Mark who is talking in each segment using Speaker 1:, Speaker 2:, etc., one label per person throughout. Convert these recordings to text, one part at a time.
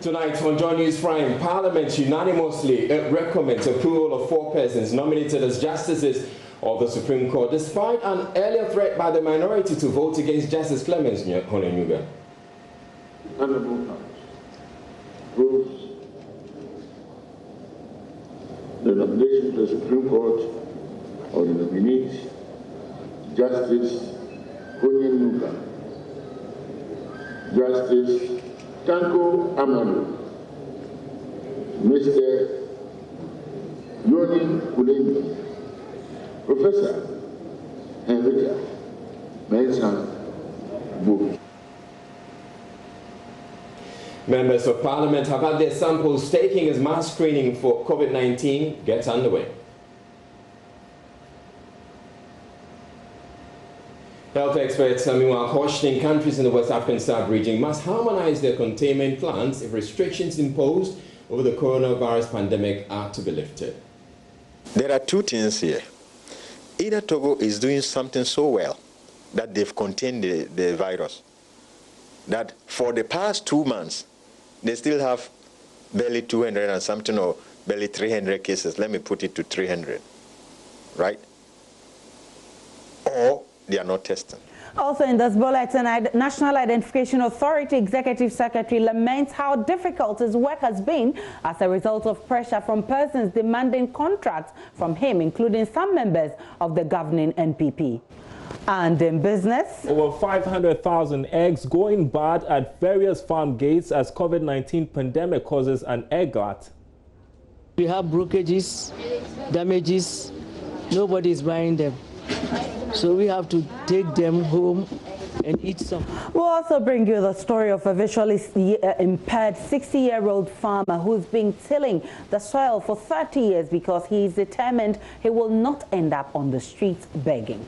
Speaker 1: Tonight on Joy News Prime, Parliament unanimously recommends approval of 4 persons nominated as justices of the Supreme Court, despite an earlier threat by the minority to vote against Justice Clemens Honeyuga.
Speaker 2: Honorable House approves the nomination to the Supreme Court of the nominees, Justice Honeyuga, Justice Tanko Amanu, Mr. Yoni Kuleni, Professor Henrita Mensah Book.
Speaker 1: Members of Parliament have had their samples taken as mass screening for COVID-19 gets underway. Health experts are cautioning countries in the West African sub-region must harmonize their containment plans if restrictions imposed over the coronavirus pandemic are to be lifted.
Speaker 3: There are 2 things here. Either Togo is doing something so well that they've contained the virus, that for the past 2 months, they still have barely 200 and something or barely 300 cases. Let me put it to 300, right? Or they are not testing.
Speaker 4: Also in this bulletin, National Identification Authority Executive Secretary laments how difficult his work has been as a result of pressure from persons demanding contracts from him, including some members of the governing NPP. And in business,
Speaker 5: over 500,000 eggs going bad at various farm gates as COVID-19 pandemic causes an egg glut.
Speaker 6: We have breakages, damages, nobody is buying them. So we have to take them home and eat some.
Speaker 4: We'll also bring you the story of a visually impaired 60-year-old farmer who's been tilling the soil for 30 years because he is determined he will not end up on the streets begging.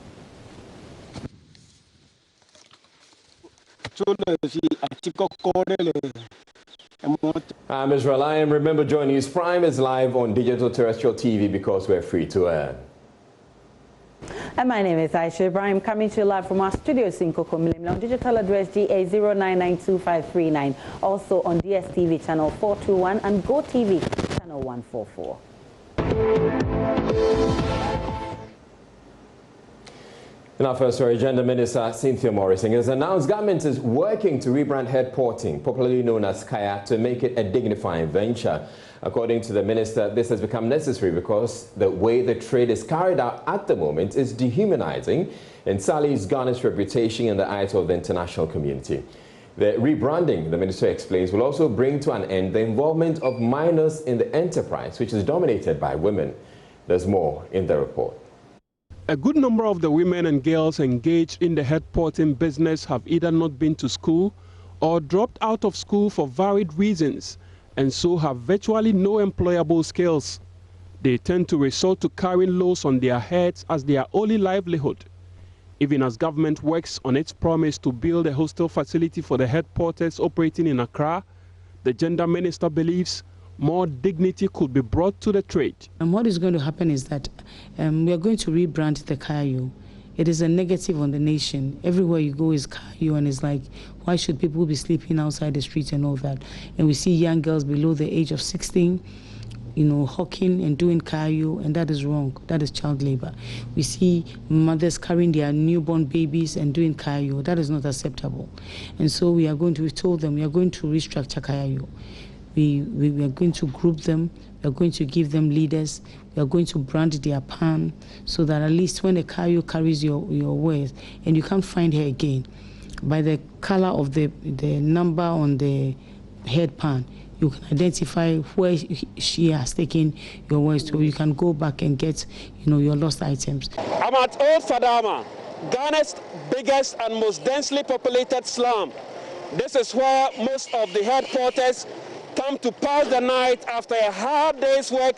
Speaker 1: I'm Israel Lion. Remember, Joy News Prime is live on digital terrestrial TV because we're free to air.
Speaker 4: And my name is Aisha Ibrahim, coming to you live from our studios in Kokomilim on digital address GA09925339, also on DSTV channel 421 and GoTV channel 144.
Speaker 1: In our first story, Gender Minister Cynthia Morrison has announced government is working to rebrand headporting, popularly known as Kaya, to make it a dignifying venture. According to the minister, this has become necessary because the way the trade is carried out at the moment is dehumanizing and sullies Ghana's reputation in the eyes of the international community. The rebranding, the minister explains, will also bring to an end the involvement of minors in the enterprise, which is dominated by women. There's more in the report.
Speaker 7: A good number of the women and girls engaged in the headporting business have either not been to school or dropped out of school for varied reasons, and so have virtually no employable skills. They tend to resort to carrying loads on their heads as their only livelihood. Even as government works on its promise to build a hostel facility for the headporters operating in Accra, the gender minister believes more dignity could be brought to the trade.
Speaker 8: And what is going to happen is that we are going to rebrand the Kayo. It is a negative on the nation. Everywhere you go is Kayo, and it's like, why should people be sleeping outside the streets and all that? And we see young girls below the age of 16, hawking and doing Kayo, and that is wrong. That is child labor. We see mothers carrying their newborn babies and doing Kayo. That is not acceptable. And so we told them we are going to restructure Kayo. We are going to group them, we are going to give them leaders, we are going to brand their pan so that at least when the Kayo carries your wares and you can't find her again, by the color of the number on the head pan, you can identify where she has taken your wares, so you can go back and get your lost items.
Speaker 7: I'm at Old Fadama, Ghana's biggest and most densely populated slum. This is where most of the headporters come to pass the night after a hard day's work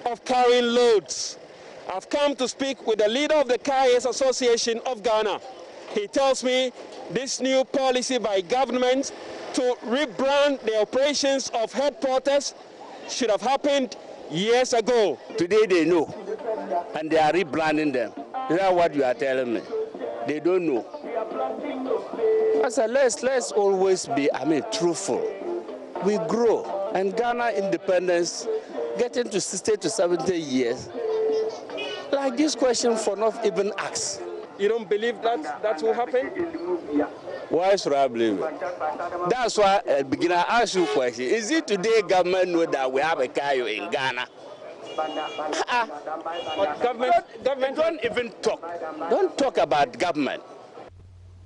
Speaker 7: of carrying loads. I've come to speak with the leader of the Carriers Association of Ghana. He tells me this new policy by government to rebrand the operations of headporters should have happened years ago.
Speaker 9: Today they know, and they are rebranding them. Is that what you are telling me? They don't know. I said, let's always be, truthful. we grow. And Ghana independence, getting to 60 to 70 years, like this question for not even asked.
Speaker 7: You don't believe that will happen?
Speaker 9: Why should I believe it? That's why at the beginning I asked you a question. Is it today government know that we have a Kayo in Ghana? Government don't even talk. Don't talk about government.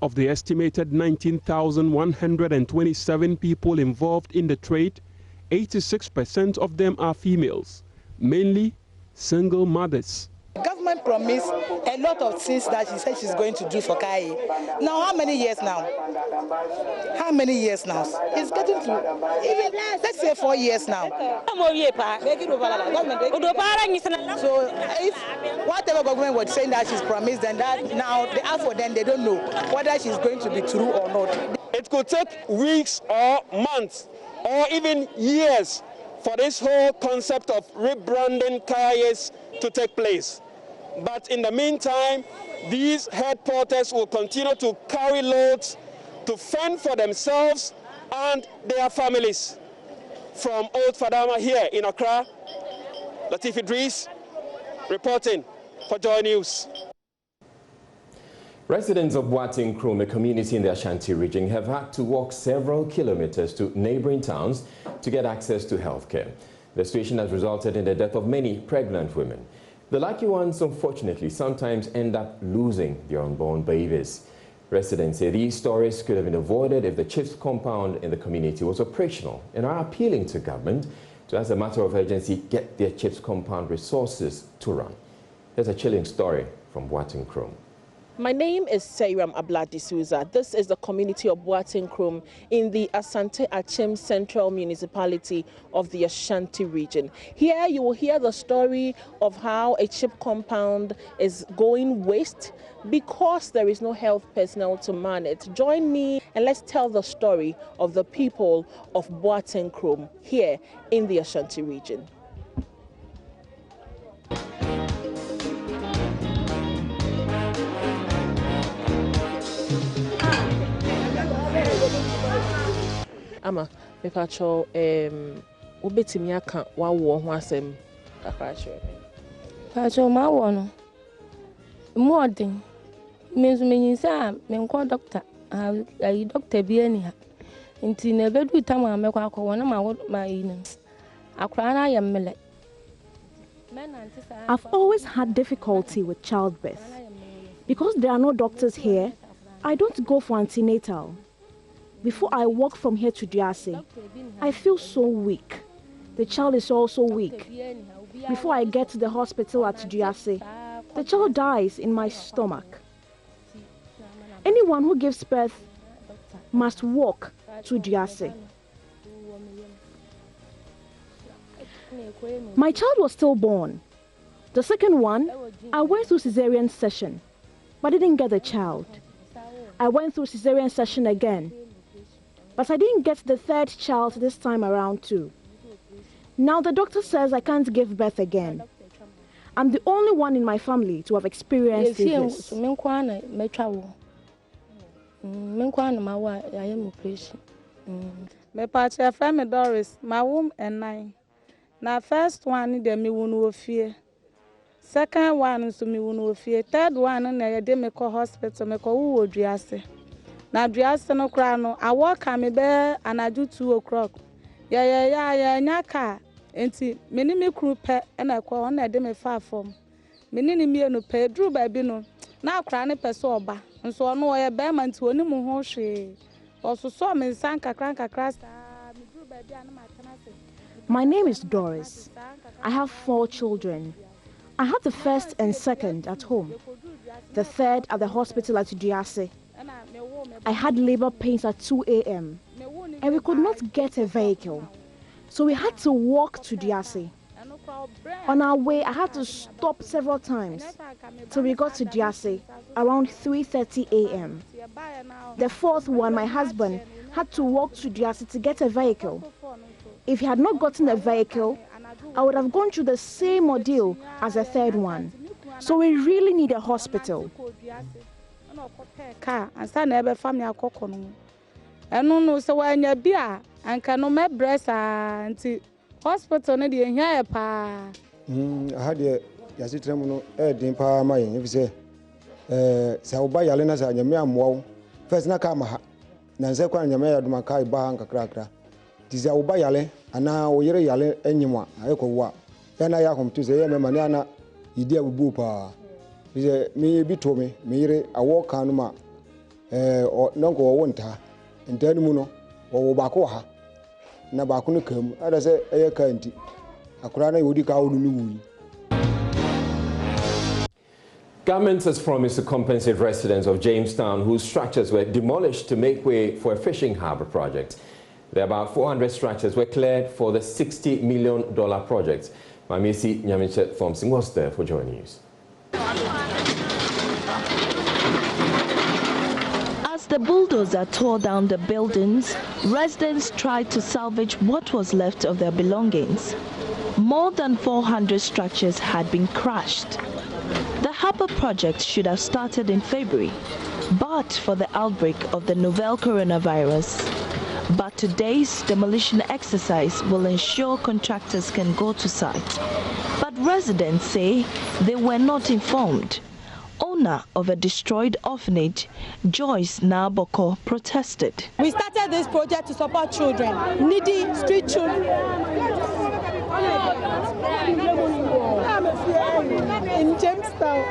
Speaker 7: Of the estimated 19,127 people involved in the trade, 86% of them are females, mainly single mothers.
Speaker 10: The government promised a lot of things that she said she's going to do for Kai. Now, how many years now? How many years now? It's getting to, even, let's say 4 years now. So, if whatever government was saying that she's promised, and that now they are for them, they don't know whether she's going to be true or not.
Speaker 7: It could take weeks or months or even years for this whole concept of rebranding Kayes to take place. But in the meantime, these head porters will continue to carry loads to fend for themselves and their families. From Old Fadama here in Accra, Latif Idris reporting for Joy News.
Speaker 1: Residents of Boating Krom, a community in the Ashanti region, have had to walk several kilometers to neighboring towns to get access to healthcare. The situation has resulted in the death of many pregnant women. The lucky ones, unfortunately, sometimes end up losing their unborn babies. Residents say these stories could have been avoided if the CHIPS compound in the community was operational and are appealing to government to, as a matter of urgency, get their CHIPS compound resources to run. Here's a chilling story from Boating Krom.
Speaker 11: My name is Seiram Abladi Souza. This is the community of Boating Krom in the Asante Achim Central Municipality of the Ashanti region. Here you will hear the story of how a chip compound is going waste because there is no health personnel to man it. Join me and let's tell the story of the people of Boating Krom here in the Ashanti region. Ama me pacho obetimi aka wawo ho asem kakra chere
Speaker 12: pacho ma wo no mo den me so me sa me nko doctor ayi doctor bi ani ha nti na bedu tama me kwa akọ na ma yi no akra na ya mele.
Speaker 13: I've always had difficulty with childbirth. Because there are no doctors here, I don't go for antenatal. Before I walk from here to Diase, I feel so weak. The child is also weak. Before I get to the hospital at Diase, the child dies in my stomach. Anyone who gives birth must walk to Diase. My child was stillborn. The second one, I went through cesarean section, but I didn't get the child. I went through cesarean section again, but I didn't get the third child this time around too. Now the doctor says I can't give birth again. I'm the only one in my family to have experienced this.
Speaker 14: Me pacha family Doris, my womb and 9. Now first one de me wunu ofie. Second one so me wunu ofie. Third one na de me ko hospital me ko wo Duase. Na Duase no kra no I walk am be anaju 2 o'clock. Ya nyaka enti me ni me kru pe na ko na de me fa form. Me ni me no pe dru ba bi no na kra ne pe so oba. Nso no ye be man ti oni mu ho hwe. Oso so me san kakran sta me dru ba bi an ma tana se.
Speaker 13: My name is Doris. I have 4 children. I had the first and second at home, the third at the hospital at Diase. I had labor pains at 2 a.m. and we could not get a vehicle, so we had to walk to Diase. On our way, I had to stop several times till we got to Diase around 3:30 a.m. The fourth one, my husband, had to walk to Diase to get a vehicle. If he had not gotten a vehicle, I would have gone through the same ordeal as the third one. So we really need a hospital.
Speaker 14: Car and stand ever family akokono. And no so when you be anka no me breast anti hospital no de ehia pa
Speaker 15: aha de yasitrem no din pa ma yen if say sa oba yale na sa nyame amwo first na ka ma ha na nse kwa nyame ya duma kai ba nkakrakra ti sa oba yale ana oyere yale enyimwa ayeko wa ya na ya hom tu say me mane ana idi abubu pa me bi to me yere awo kan ma nonko wo nta ntani mu no wo ba ko ha na ba ko no kam ada say eye ka nti akura na yodi ka wo no wuni.
Speaker 1: Government has promised to compensate residents of Jamestown whose structures were demolished to make way for a fishing harbour project. There are about 400 structures were cleared for the $60 million project. Mamisi Nyamiche Thompson was there for Joy News.
Speaker 16: As the bulldozer tore down the buildings, residents tried to salvage what was left of their belongings. More than 400 structures had been crashed. The harbour project should have started in February, but for the outbreak of the novel coronavirus. But today's demolition exercise will ensure contractors can go to site. But residents say they were not informed. Owner of a destroyed orphanage, Joyce Naboko, protested.
Speaker 17: We started this project to support children, needy street children. In Jamestown.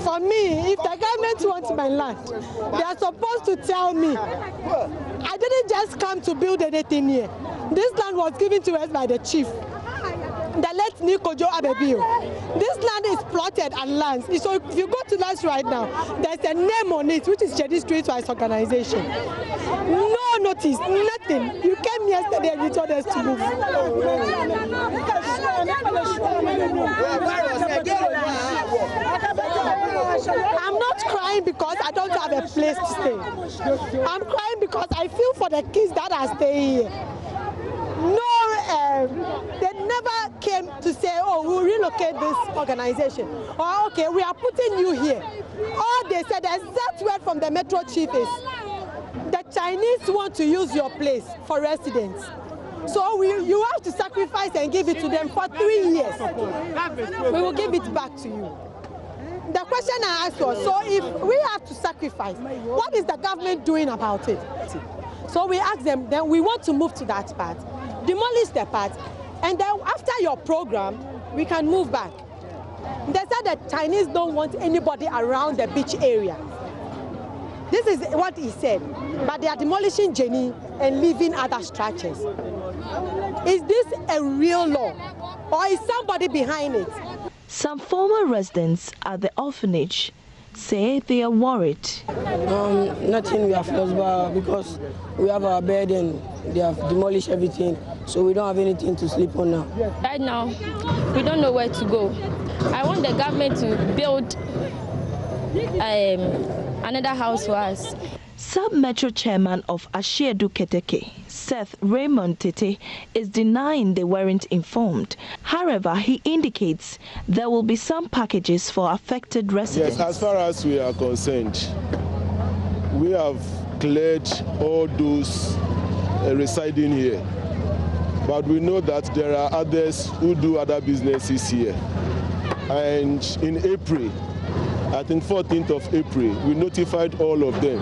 Speaker 17: For me, if the government wants my land, they are supposed to tell me. I didn't just come to build anything here. This land was given to us by the chief. The late Nikojo Abebio. This land is plotted and lands. So if you go to us right now, there's a name on it, which is Jedi Streetwise Organization. No notice, nothing. You came yesterday and you told us to move. I'm not crying because I don't have a place to stay. I'm crying because I feel for the kids that are staying here. They never came to say, oh, we'll relocate this organization. Or, okay, we are putting you here. All they said, the exact word from the Metro Chief is, the Chinese want to use your place for residents. So you have to sacrifice and give it to them for 3 years. We will give it back to you. The question I asked was, so if we have to sacrifice, what is the government doing about it? So we asked them, then we want to move to that part, demolish the part, and then after your program, we can move back. They said that Chinese don't want anybody around the beach area. This is what he said, but they are demolishing Jenny and leaving other structures. Is this a real law, or is somebody behind it?
Speaker 16: Some former residents at the orphanage say they are worried.
Speaker 6: Nothing we have lost because we have our bed and they have demolished everything, so we don't have anything to sleep on now.
Speaker 12: Right now, we don't know where to go. I want the government to build another house for us.
Speaker 16: Sub-Metro Chairman of Ashiedu Keteke, Seth Raymond Tete, is denying they weren't informed. However, he indicates there will be some packages for affected residents.
Speaker 18: Yes, as far as we are concerned, we have cleared all those residing here. But we know that there are others who do other businesses here. And in April, I think 14th of April, we notified all of them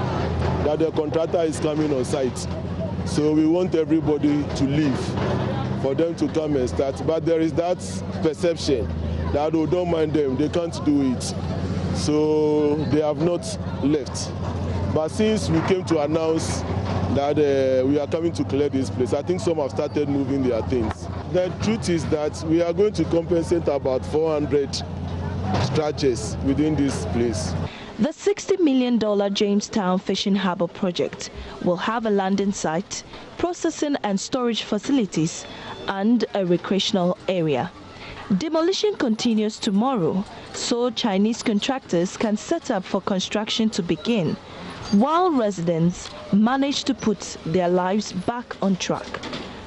Speaker 18: that the contractor is coming on site. So we want everybody to leave for them to come and start. But there is that perception that, oh, don't mind them, they can't do it. So they have not left. But since we came to announce that we are coming to clear this place, I think some have started moving their things. The truth is that we are going to compensate about 400 structures within this place.
Speaker 16: The $60 million Jamestown Fishing Harbour project will have a landing site, processing and storage facilities, and a recreational area. Demolition continues tomorrow, so Chinese contractors can set up for construction to begin, while residents manage to put their lives back on track.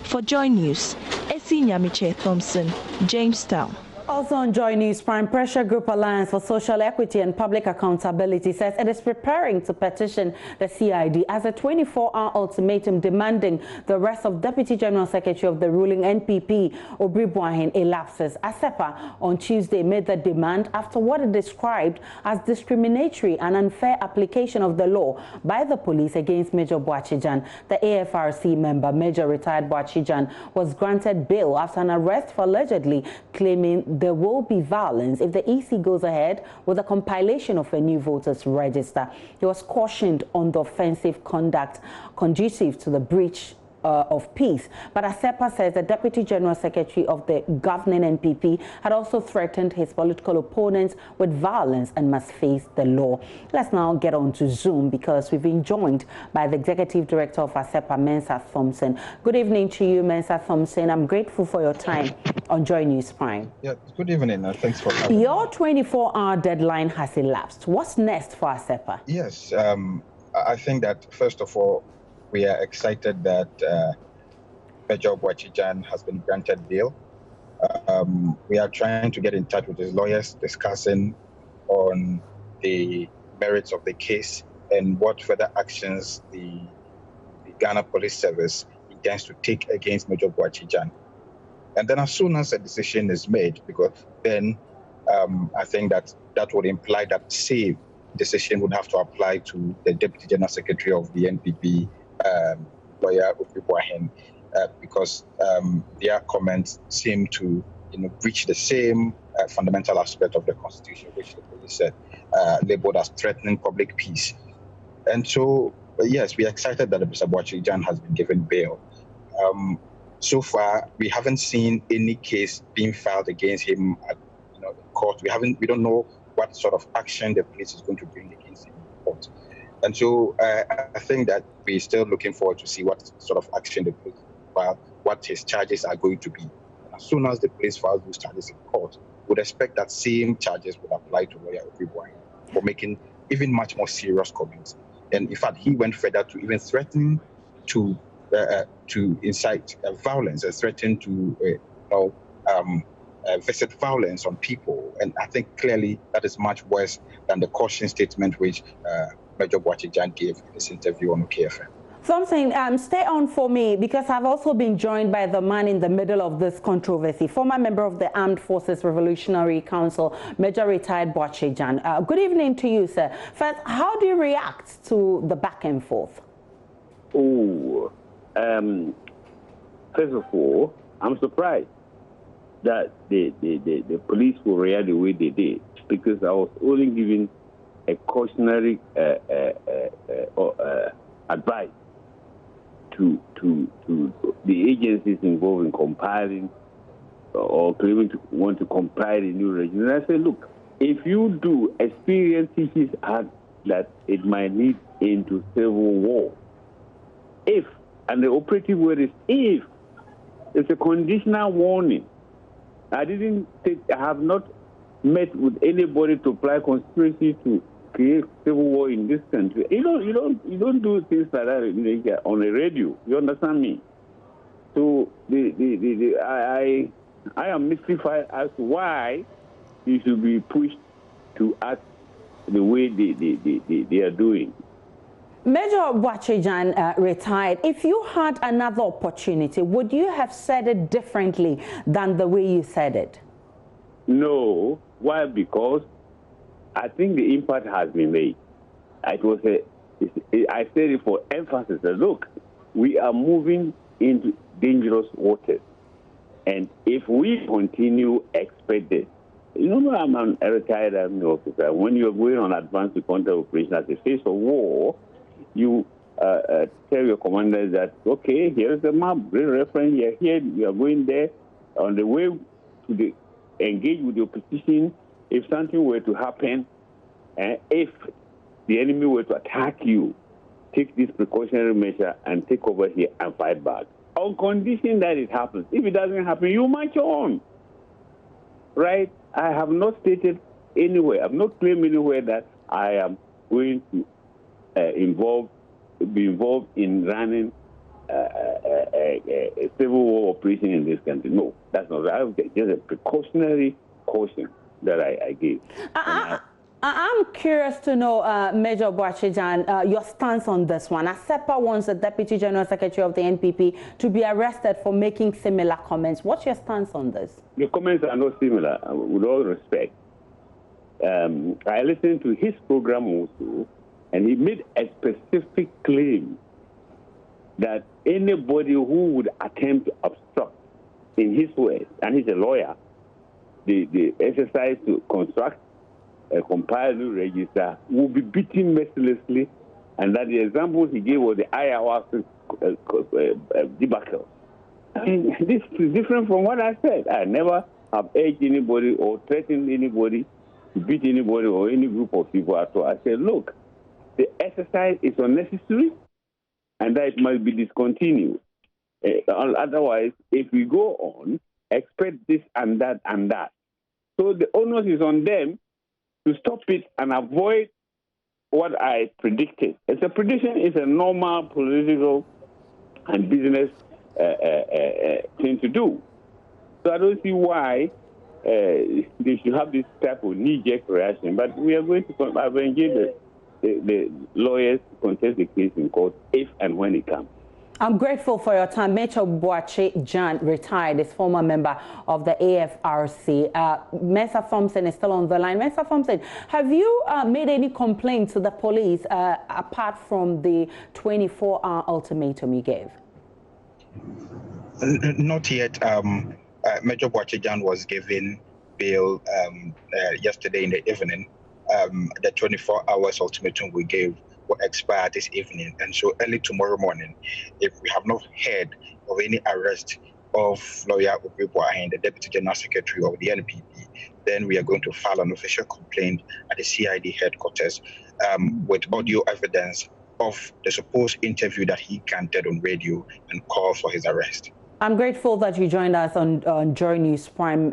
Speaker 16: For Joy News, Esi Nyamiche Thompson, Jamestown.
Speaker 4: Also on Joy News Prime, Pressure Group Alliance for Social Equity and Public Accountability says it is preparing to petition the CID as a 24-hour ultimatum demanding the arrest of Deputy General Secretary of the ruling NPP, Rebranding, elapses. ASEPA on Tuesday made the demand after what it described as discriminatory and unfair application of the law by the police against Major Boachijan. The AFRC member, Major retired Boachijan, was granted bail after an arrest for allegedly claiming there will be violence if the EC goes ahead with the compilation of a new voters register. He was cautioned on the offensive conduct conducive to the breach of peace. But ASEPA says the Deputy General Secretary of the governing NPP had also threatened his political opponents with violence and must face the law. Let's now get on to Zoom because we've been joined by the Executive Director of ASEPA, Mensa Thompson. Good evening to you, Mensa Thompson. I'm grateful for your time on Joy News Prime.
Speaker 19: Yeah, good evening. Thanks for having me.
Speaker 4: Your 24-hour deadline has elapsed. What's next for ASEPA?
Speaker 19: Yes, I think that, first of all, we are excited that Major Boachijan has been granted bail. We are trying to get in touch with his lawyers, discussing on the merits of the case and what further actions the Ghana Police Service intends to take against Major Boachijan. And then as soon as a decision is made, because then I think that would imply that same decision would have to apply to the Deputy General Secretary of the NPP, lawyer Rebranding, because their comments seem to breach the same fundamental aspect of the Constitution, which the police said labeled as threatening public peace. And so, yes, we are excited that Mr. Boachijan has been given bail. So far, we haven't seen any case being filed against him at court. We don't know what sort of action the police is going to bring against him in court. And so I think that we're still looking forward to see what sort of action the police file, what his charges are going to be. And as soon as the police files those charges in court, we'd expect that same charges would apply to lawyer Rebranding for making even much more serious comments. And in fact, he went further to even threaten to incite violence and threaten to visit violence on people. And I think clearly that is much worse than the caution statement which Major Boachijan gave in this interview on KFM.
Speaker 4: Thompson, stay on for me because I've also been joined by the man in the middle of this controversy, former member of the Armed Forces Revolutionary Council, Major retired Boachijan. Good evening to you, sir. First, how do you react to the back and forth?
Speaker 20: Oh, first of all, I'm surprised that the police will react the way they did, because I was only giving a cautionary advice to the agencies involved in compiling or claiming to want to compile a new regime. And I said, look, if you do, experience teaches us that it might lead into civil war. If, and the operative word is if, it's a conditional warning. I have not met with anybody to apply conspiracy to create civil war in this country. You don't do things like that on the radio. You understand me? So I am mystified as to why he should be pushed to act the way they are doing.
Speaker 4: Major Boachijan retired. If you had another opportunity, would you have said it differently than the way you said it?
Speaker 20: No. Why? Because I think the impact has been made. I said it for emphasis. Look, we are moving into dangerous waters. And if we continue expected, I'm a retired army officer. When you're going on advanced counter operation as a face of war, you tell your commanders that, okay, here's the map, great reference, you're here, you are going there. On the way to engage with the opposition, if something were to happen, if the enemy were to attack you, take this precautionary measure and take over here and fight back. On condition that it happens. If it doesn't happen, you march on. Right? I have not stated anywhere, I've not claimed anywhere that I am going to be involved in running a civil war operation in this country. No, that's not right. Just a precautionary caution that I gave.
Speaker 4: I'm curious to know, Major Boachijan, your stance on this one. ASEPA wants the Deputy General Secretary of the NPP to be arrested for making similar comments. What's your stance on this?
Speaker 20: The comments are not similar, with all respect. I listened to his program also, and he made a specific claim that anybody who would attempt to obstruct, in his words, and he's a lawyer, the exercise to construct a compiled new register will be beaten mercilessly, and that the examples he gave was the ayahuasca debacle. I mean, this is different from what I said. I never have urged anybody or threatened anybody to beat anybody or any group of people at all. I said, look, the exercise is unnecessary and that it must be discontinued. Otherwise, if we go on, expect this and that and that. So the onus is on them to stop it and avoid what I predicted. It's a prediction is a normal political and business thing to do. So I don't see why they should have this type of knee-jerk reaction. But we are going to I've engaged the lawyers to contest the case in court if and when it comes.
Speaker 4: I'm grateful for your time. Major Boachijan, retired, is former member of the AFRC. Mensa Thompson is still on the line. Mensa Thompson, have you made any complaints to the police apart from the 24-hour ultimatum you gave?
Speaker 19: Not yet. Major Boachijan was given bail yesterday in the evening. The 24 hours ultimatum we gave will expire this evening, and so early tomorrow morning, if we have not heard of any arrest of lawyer Obibuahin, the Deputy General Secretary of the NPP, then we are going to file an official complaint at the CID headquarters with audio evidence of the supposed interview that he granted on radio and call for his arrest.
Speaker 4: I'm grateful that you joined us on Joy News Prime.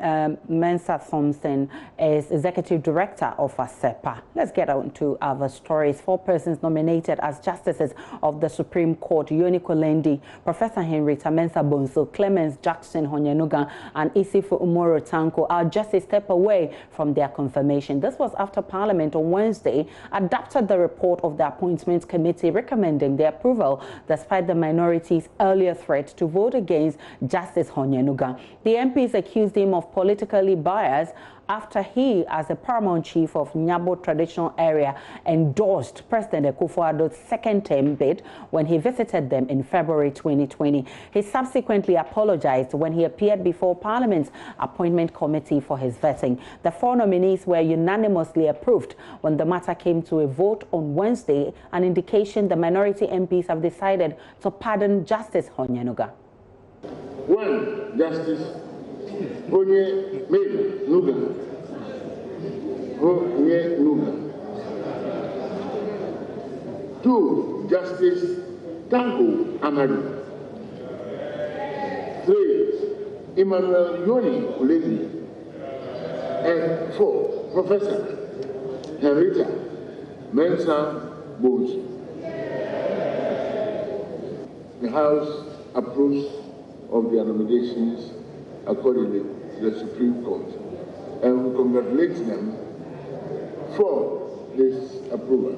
Speaker 4: Mensa Thompson is Executive Director of ASEPA. Let's get on to other stories. 4 persons nominated as justices of the Supreme Court: Yoni Kolendi, Professor Henrietta Mensah Bonsu, Clemens Jackson Honyanuga, and Isifu Umoro Tanko are just a step away from their confirmation. This was after Parliament on Wednesday adopted the report of the Appointments Committee recommending their approval, despite the minority's earlier threat to vote against Justice Honyanuga. The MPs accused him of politically biased after he, as the paramount chief of Nyabo traditional area, endorsed President Akufo-Addo's second-term bid when he visited them in February 2020. He subsequently apologized when he appeared before Parliament's Appointment Committee for his vetting. The 4 nominees were unanimously approved when the matter came to a vote on Wednesday, an indication the minority MPs have decided to pardon Justice Honyanuga.
Speaker 2: 1. Justice Honyanuga. 2. Justice Tanko Amadu. 3. Emmanuel Yoni Kolendi. And 4. Professor Henrietta Mensah Bonsu. The House approves of their nominations accordingly to the Supreme Court, and we congratulate them for this approval.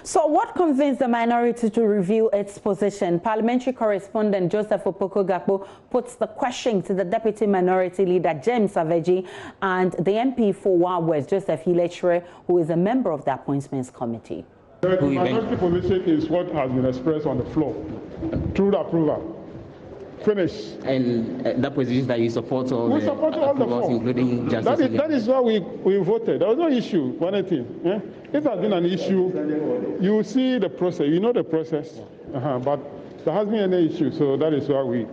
Speaker 4: So what convinced the minority to review its position? Parliamentary correspondent Joseph Opoko-Gakpo puts the question to the Deputy Minority Leader James Saveji and the MP for Wa West, Joseph Hilechre, who is a member of the Appointments Committee.
Speaker 21: The minority position is what has been expressed on the floor through the approval. Finish. And that position that you support all the approvals, including justice. That is why we voted. There was no issue for anything. Yeah? If there has been an issue, you will see the process. You know the process. But there hasn't been any issue, so that is why we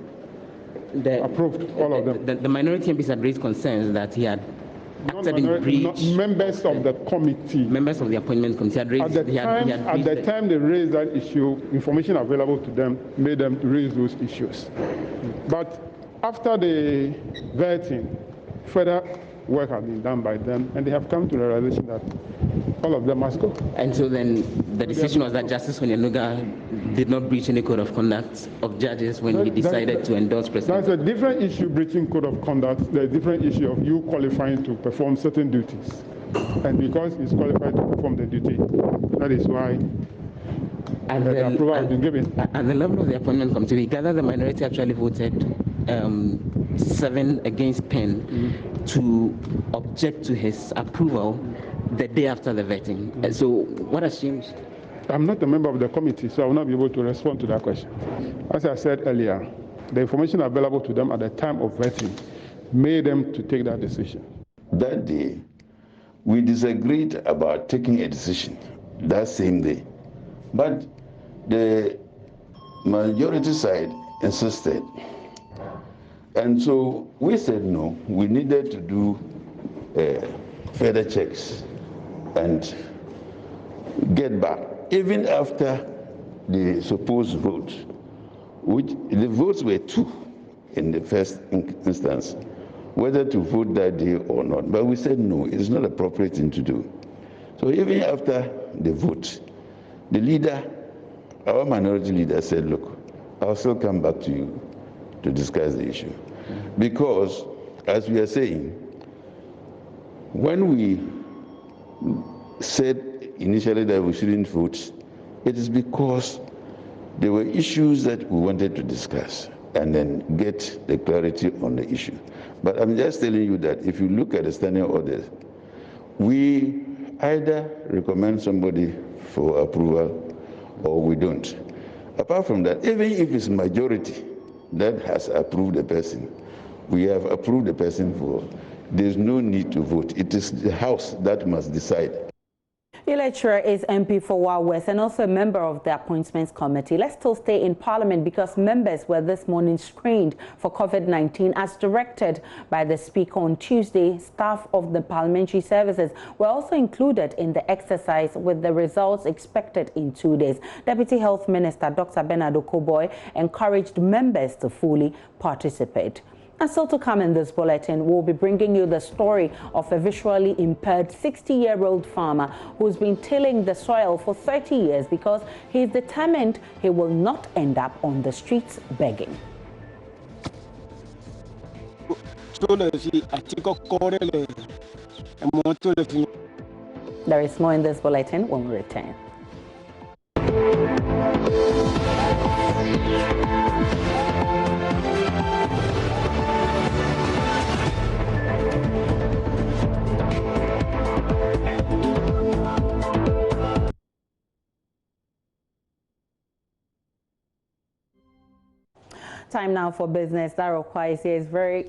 Speaker 21: approved all of them.
Speaker 22: The minority MPs had raised concerns that he had acted in breach.
Speaker 21: Members of the committee.
Speaker 22: Members of the appointment committee had raised. At
Speaker 21: the time they raised that issue, information available to them made them raise those issues. But after the vetting, further work has been done by them, and they have come to the realization that all of them must go.
Speaker 22: And so then the decision was that Justice Onyenuga did not breach any code of conduct of judges when he decided to endorse President.
Speaker 21: That's a different issue, breaching code of conduct. There's a different issue of you qualifying to perform certain duties. And because he's qualified to perform the duty, that is why the approval has been given.
Speaker 22: At the level of the appointment committee, we gather the minority actually voted 7 against 10 to object to his approval the day after the vetting. So what has changed?
Speaker 21: I'm not a member of the committee, so I will not be able to respond to that question. As I said earlier, the information available to them at the time of vetting made them to take that decision.
Speaker 3: That day, we disagreed about taking a decision that same day. But the majority side insisted. And so we said no, we needed to do further checks and get back. Even after the supposed vote, which the votes were 2 in the first instance, whether to vote that day or not. But we said no, it's not appropriate thing to do. So even after the vote, the leader, our minority leader said, look, I'll still come back to you to discuss the issue. Because, as we are saying, when we said initially that we shouldn't vote, it is because there were issues that we wanted to discuss and then get the clarity on the issue. But I'm just telling you that if you look at the standing orders, we either recommend somebody for approval or we don't. Apart from that, even if it's majority that has approved the person, we have approved the person for, there's no need to vote. It is the House that must decide.
Speaker 4: Lecturer is MP for Wa West and also a member of the Appointments Committee. Let's still stay in Parliament because members were this morning screened for COVID-19 as directed by the Speaker on Tuesday. Staff of the Parliamentary Services were also included in the exercise with the results expected in 2 days. Deputy Health Minister Dr. Bernard Okoboy encouraged members to fully participate. And still to come in this bulletin, we'll be bringing you the story of a visually impaired 60-year-old farmer who's been tilling the soil for 30 years because he's determined he will not end up on the streets begging. There is more in this bulletin when we return. Time now for business. Daryl Kwais is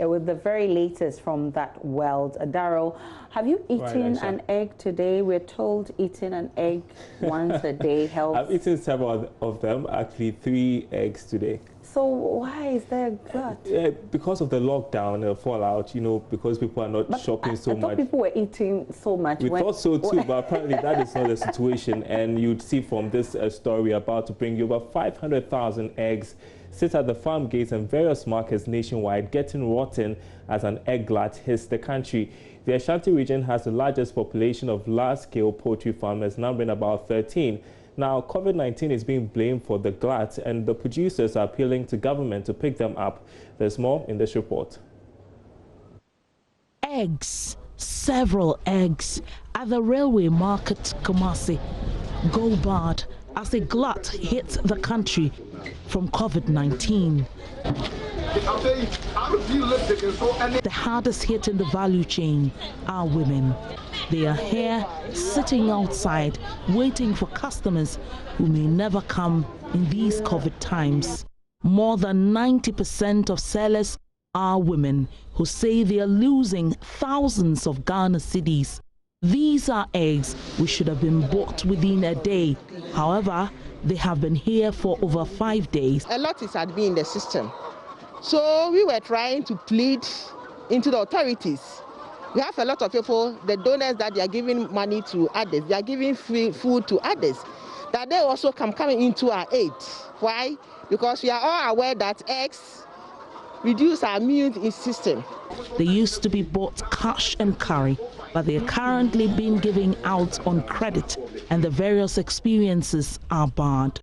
Speaker 4: with the very latest from that world. Daryl, have you eaten an egg today? We're told eating an egg once a day helps.
Speaker 5: I've eaten several of them, actually 3 eggs today.
Speaker 4: So why is there a glut?
Speaker 5: Because of the lockdown, fallout, you know, because people are not shopping so much.
Speaker 4: I thought people were eating so much.
Speaker 5: We thought so too, but apparently that is not the situation. And you'd see from this story about to bring you over 500,000 eggs sit at the farm gates and various markets nationwide, getting rotten as an egg glut hits the country. The Ashanti region has the largest population of large-scale poultry farmers, numbering about 13. Now, COVID-19 is being blamed for the glut, and the producers are appealing to government to pick them up. There's more in this report.
Speaker 23: Eggs, several eggs, at the railway market, Kumasi, go bad as a glut hits the country from COVID-19. The hardest hit in the value chain are women. They are here sitting outside waiting for customers who may never come in these COVID times. More than 90% of sellers are women who say they are losing thousands of Ghana cedis. These are eggs which should have been bought within a day. However, they have been here for over 5 days.
Speaker 24: A lot is had been in the system. So we were trying to plead into the authorities. We have a lot of people, the donors that they are giving money to others, they are giving free food to others, that they also coming into our aid. Why? Because we are all aware that eggs reduce our immune system.
Speaker 23: They used to be bought cash and carry, but they are currently being given out on credit, and the various experiences are bad.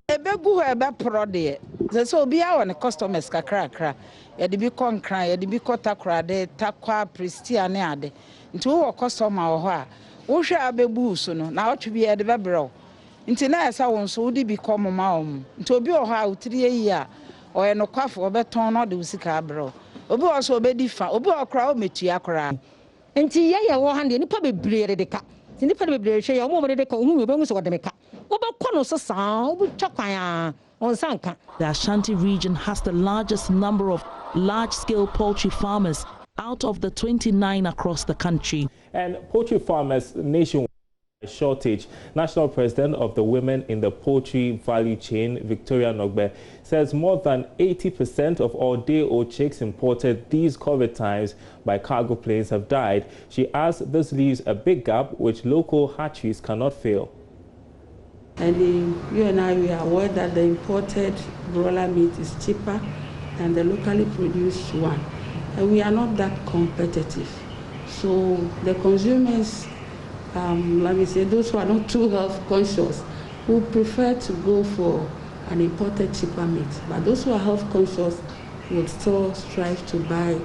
Speaker 7: So be our customers kakra. Yadibi konkra, yadibi kotakrade, takwa pristiane ade. Nti wo customer ho a, wo hwe abebu so no, na otwe bi yede bebro. Nti na esa won so wodi bi kom ma om. Nti obi ho a utiri yi a, oye no kwafo obeton no de usika abro. Obi also obedi fa, obi okra o metua kra.
Speaker 8: Nti ye wo hande nipa bebrere de ka. Nti nipa bebrere hwe ye o mo de ka ohun obi nso de meka. Obekọ no so saa, obi twakwan a. The
Speaker 23: Ashanti region has the largest number of large-scale poultry farmers out of the 29 across the country.
Speaker 5: And poultry farmers nationwide shortage. National President of the Women in the Poultry Value Chain, Victoria Nogbe, says more than 80% of all day-old chicks imported these COVID times by cargo planes have died. She adds this leaves a big gap which local hatcheries cannot fill.
Speaker 9: And you and I, we are aware that the imported broiler meat is cheaper than the locally produced one. And we are not that competitive. So the consumers, let me say, those who are not too health conscious, who prefer to go for an imported cheaper meat. But those who are health conscious would still strive to buy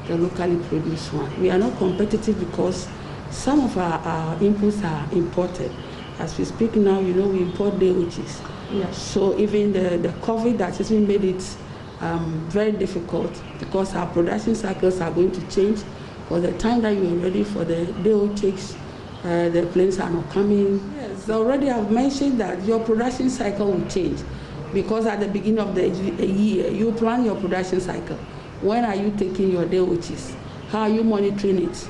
Speaker 9: the locally produced one. We are not competitive because some of our inputs are imported. As we speak now, you know, we import day-old chicks. Yeah. So even the COVID that has made it very difficult because our production cycles are going to change. For the time that you are ready for the day-old chicks, the planes are not coming. Yes, already I've mentioned that your production cycle will change because at the beginning of the year, you plan your production cycle. When are you taking your day-old chicks? How are you monitoring it?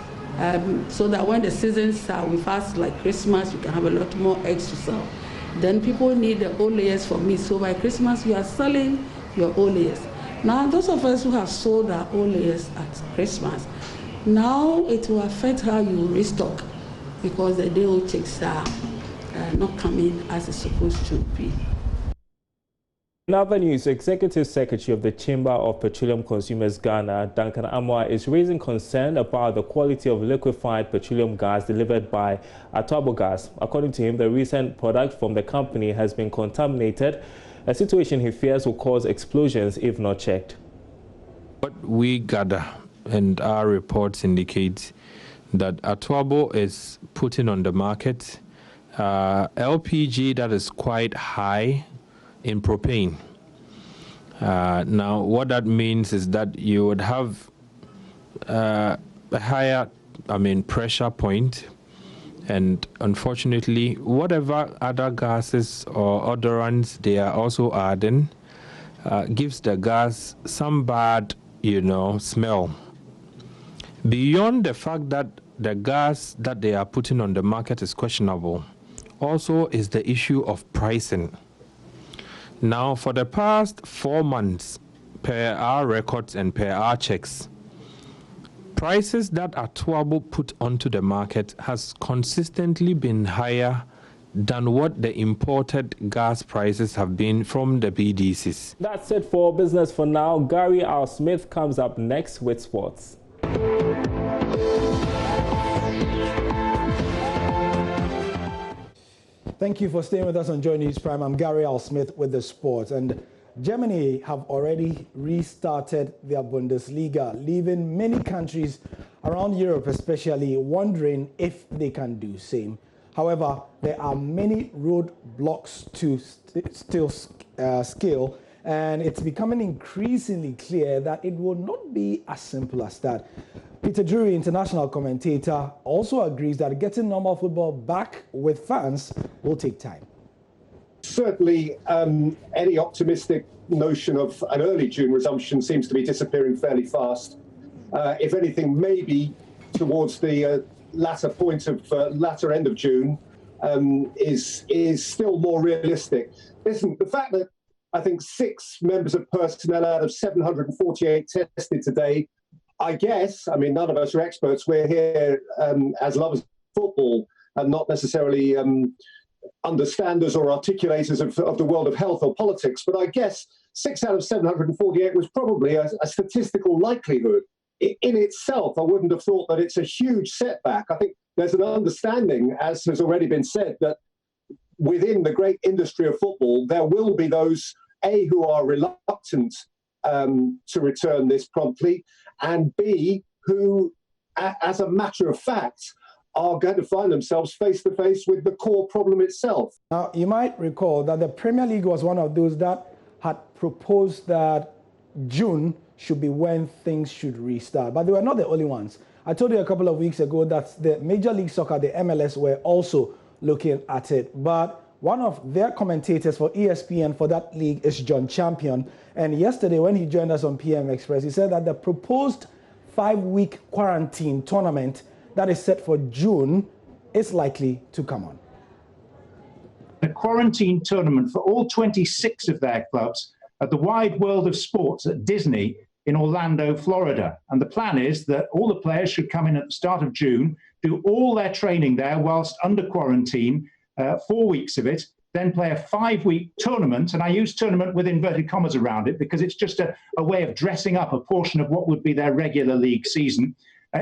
Speaker 9: So that when the seasons are with us, like Christmas, you can have a lot more eggs to sell. Then people need the old layers for meat. So by Christmas, you are selling your old layers. Now, those of us who have sold our old layers at Christmas, now it will affect how you restock because the day-old chicks are not coming as it's supposed to be.
Speaker 5: In other news, Executive Secretary of the Chamber of Petroleum Consumers Ghana, Duncan Amoah, is raising concern about the quality of liquefied petroleum gas delivered by Atuabo Gas. According to him, the recent product from the company has been contaminated, a situation he fears will cause explosions if not checked.
Speaker 10: What we gather and our reports indicate that Atuabo is putting on the market LPG that is quite high in propane. Now, what that means is that you would have a higher, pressure point, and unfortunately, whatever other gases or odorants they are also adding gives the gas some bad, smell. Beyond the fact that the gas that they are putting on the market is questionable, also is the issue of pricing. Now, for the past 4 months, per our records and per our checks, prices that Atuabo put onto the market has consistently been higher than what the imported gas prices have been from the BDCs.
Speaker 5: That's it for business for now. Gary R. Smith comes up next with sports.
Speaker 25: Thank you for staying with us on Joy News Prime. I'm Gary L. Smith with the sports. And Germany have already restarted their Bundesliga, leaving many countries around Europe especially wondering if they can do the same. However, there are many roadblocks to still scale, and it's becoming increasingly clear that it will not be as simple as that. Peter Drury, international commentator, also agrees that getting normal football back with fans will take time.
Speaker 26: Certainly, any optimistic notion of an early June resumption seems to be disappearing fairly fast. If anything, maybe towards the latter point of latter end of June is still more realistic. Listen, the fact that I think 6 members of personnel out of 748 tested today, I guess, none of us are experts. We're here as lovers of football and not necessarily understanders or articulators of the world of health or politics. But I guess 6 out of 748 was probably a statistical likelihood. In itself, I wouldn't have thought that it's a huge setback. I think there's an understanding, as has already been said, that within the great industry of football, there will be those, A, who are reluctant to return this promptly, and B, who, as a matter of fact, are going to find themselves face to face with the core problem itself.
Speaker 25: Now, you might recall that the Premier League was one of those that had proposed that June should be when things should restart. But they were not the only ones. I told you a couple of weeks ago that the Major League Soccer, the MLS, were also looking at it. But one of their commentators for ESPN for that league is John Champion. And yesterday when he joined us on PM Express, he said that the proposed 5-week quarantine tournament that is set for June is likely to come on.
Speaker 1: A quarantine tournament for all 26 of their clubs at the Wide World of Sports at Disney in Orlando, Florida. And the plan is that all the players should come in at the start of June, do all their training there whilst under quarantine, 4 weeks of it, then play a 5-week tournament. And I use tournament with inverted commas around it because it's just a way of dressing up a portion of what would be their regular league season.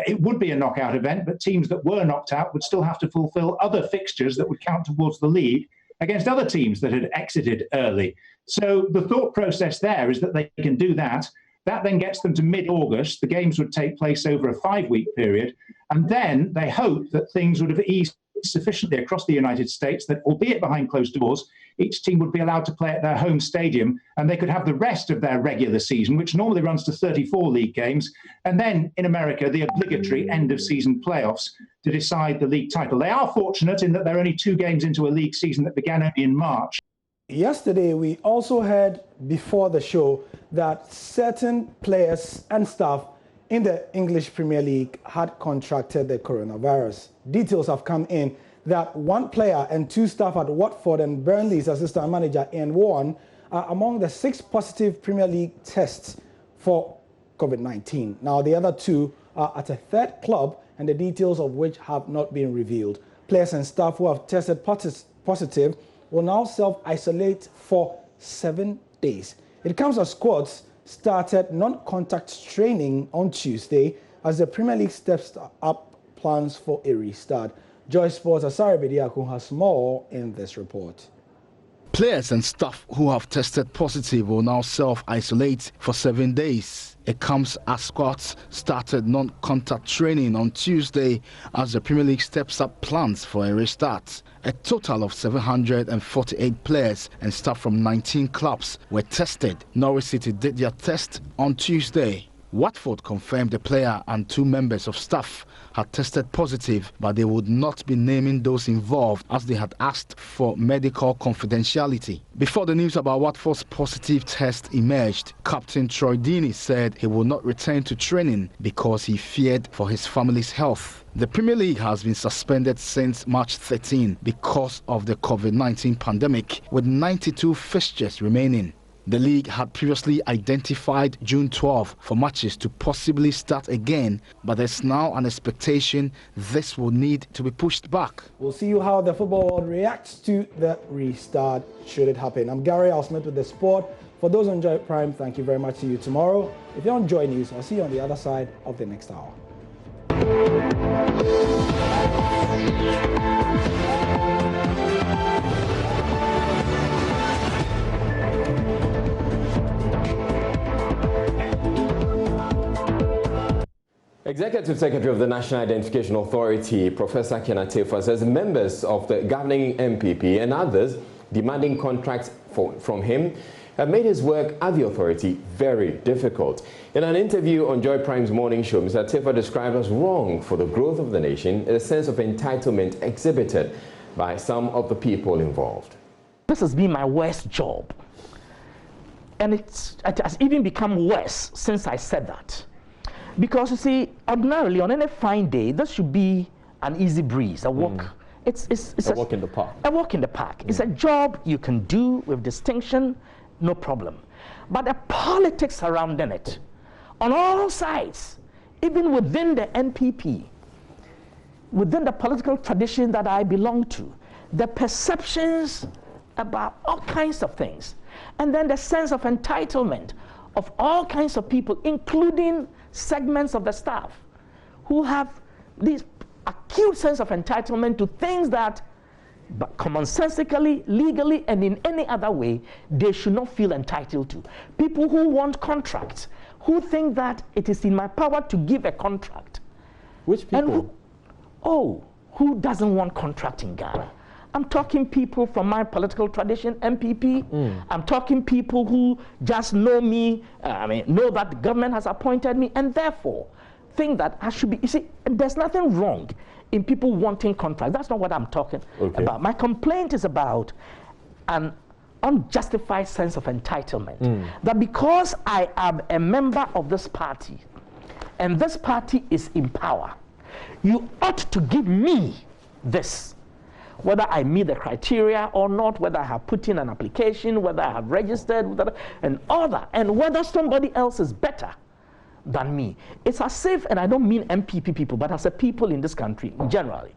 Speaker 1: It would be a knockout event, but teams that were knocked out would still have to fulfill other fixtures that would count towards the league against other teams that had exited early. So the thought process there is that they can do that. That then gets them to mid-August. The games would take place over a 5-week period. And then they hope that things would have eased sufficiently across the United States that, albeit behind closed doors, each team would be allowed to play at their home stadium, and they could have the rest of their regular season, which normally runs to 34 league games, and then in America, the obligatory end-of-season playoffs to decide the league title. They are fortunate in that they're only 2 games into a league season that began only in March.
Speaker 25: Yesterday, we also heard before the show that certain players and staff in the English Premier League had contracted the coronavirus. Details have come in that 1 player and 2 staff at Watford and Burnley's assistant manager Ian Warren are among the 6 positive Premier League tests for COVID-19. Now, the other 2 are at a 3rd club, and the details of which have not been revealed. Players and staff who have tested positive will now self-isolate for 7 days. It comes as squads started non-contact training on Tuesday as the Premier League steps up plans for a restart. Joy Sports' Asari Bediako has more in this report.
Speaker 11: Players and staff who have tested positive will now self-isolate for 7 days. It comes as squads started non-contact training on Tuesday as the Premier League steps up plans for a restart. A total of 748 players and staff from 19 clubs were tested. Norwich City did their test on Tuesday. Watford confirmed the player and 2 members of staff had tested positive, but they would not be naming those involved as they had asked for medical confidentiality. Before the news about Watford's positive test emerged, Captain Troy Deeney said he will not return to training because he feared for his family's health. The Premier League has been suspended since March 13 because of the COVID-19 pandemic, with 92 fixtures remaining. The league had previously identified June 12 for matches to possibly start again, but there's now an expectation this will need to be pushed back.
Speaker 25: We'll see how the football world reacts to the restart should it happen. I'm Gary Al-Smith with the sport. For those on Joy Prime, thank you very much. See you tomorrow. If you're on Joy News, I'll see you on the other side of the next hour.
Speaker 13: Executive Secretary of the National Identification Authority, Professor Kenatefa, says members of the governing MPP and others demanding contracts from him have made his work at the authority very difficult. In an interview on Joy Prime's morning show, Mr. Tefa described as wrong for the growth of the nation a sense of entitlement exhibited by some of the people involved.
Speaker 14: This has been my worst job, and it has even become worse since I said that. Because you see, ordinarily on any fine day, this should be an easy breeze, a walk. It's
Speaker 13: a walk in the park.
Speaker 14: A walk in the park. It's a job you can do with distinction, no problem. But the politics surrounding it, on all sides, even within the NPP, within the political tradition that I belong to, the perceptions about all kinds of things. And then the sense of entitlement of all kinds of people, including segments of the staff, who have this acute sense of entitlement to things that, but commonsensically, legally, and in any other way, they should not feel entitled to. People who want contracts, who think that it is in my power to give a contract.
Speaker 5: Which people?
Speaker 14: Who doesn't want contract in Ghana? I'm talking people from my political tradition, MPP. I'm talking people who just know me, know that the government has appointed me, and therefore think that I should be. You see, there's nothing wrong in people wanting contract. That's not what I'm talking about. My complaint is about an unjustified sense of entitlement. That because I am a member of this party, and this party is in power, you ought to give me this. Whether I meet the criteria or not, whether I have put in an application, whether I have registered, and all that, and whether somebody else is better than me. It's as if, and I don't mean MPP people, but as a people in this country generally,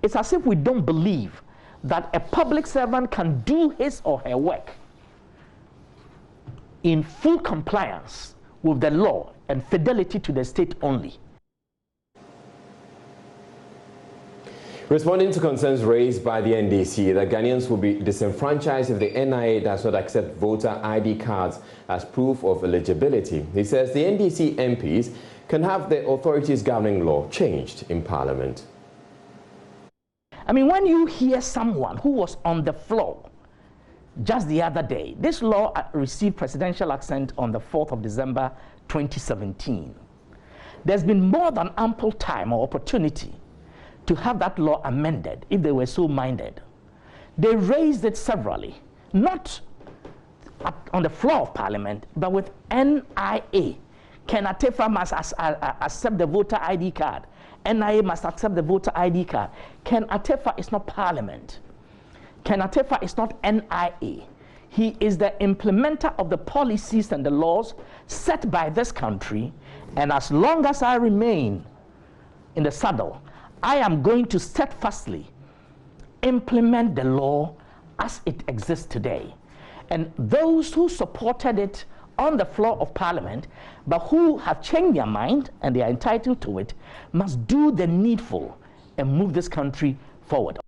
Speaker 14: it's as if we don't believe that a public servant can do his or her work in full compliance with the law and fidelity to the state only.
Speaker 13: Responding to concerns raised by the NDC that Ghanaians will be disenfranchised if the NIA does not accept voter ID cards as proof of eligibility, he says the NDC MPs can have the authorities governing law changed in Parliament.
Speaker 14: I mean, when you hear someone who was on the floor just the other day, this law received presidential assent on the 4th of December 2017. There's been more than ample time or opportunity to have that law amended if they were so minded. They raised it severally, not on the floor of Parliament, but with NIA. Ken Atefa must accept the voter ID card. NIA must accept the voter ID card. Ken Atefa is not Parliament. Ken Atefa is not NIA. He is the implementer of the policies and the laws set by this country, and as long as I remain in the saddle, I am going to steadfastly implement the law as it exists today. And those who supported it on the floor of Parliament, but who have changed their mind and they are entitled to it, must do the needful and move this country forward.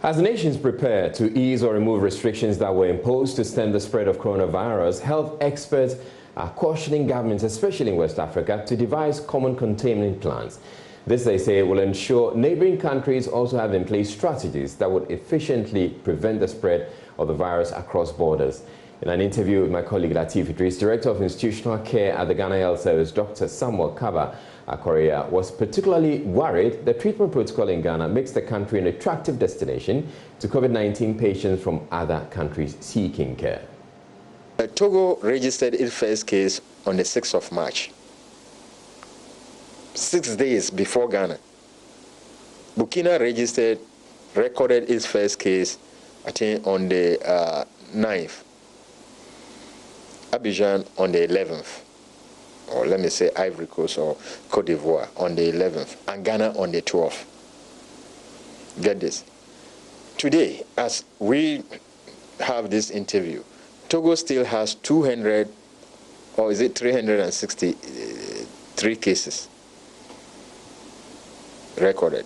Speaker 13: As nations prepare to ease or remove restrictions that were imposed to stem the spread of coronavirus, health experts are cautioning governments, especially in West Africa, to devise common containment plans. This, they say, will ensure neighboring countries also have in place strategies that would efficiently prevent the spread of the virus across borders. In an interview with my colleague Latif Idris, Director of Institutional Care at the Ghana Health Service, Dr. Samuel Kaba Akorea, was particularly worried the treatment protocol in Ghana makes the country an attractive destination to COVID-19 patients from other countries seeking care.
Speaker 6: Togo registered its first case on the 6th of March. 6 days before Ghana. Burkina recorded its first case, I think, on the 9th. Abidjan on the 11th. Or let me say Ivory Coast or Cote d'Ivoire on the 11th. And Ghana on the 12th. Get this. Today, as we have this interview, Togo still has 200, or is it 363 cases recorded,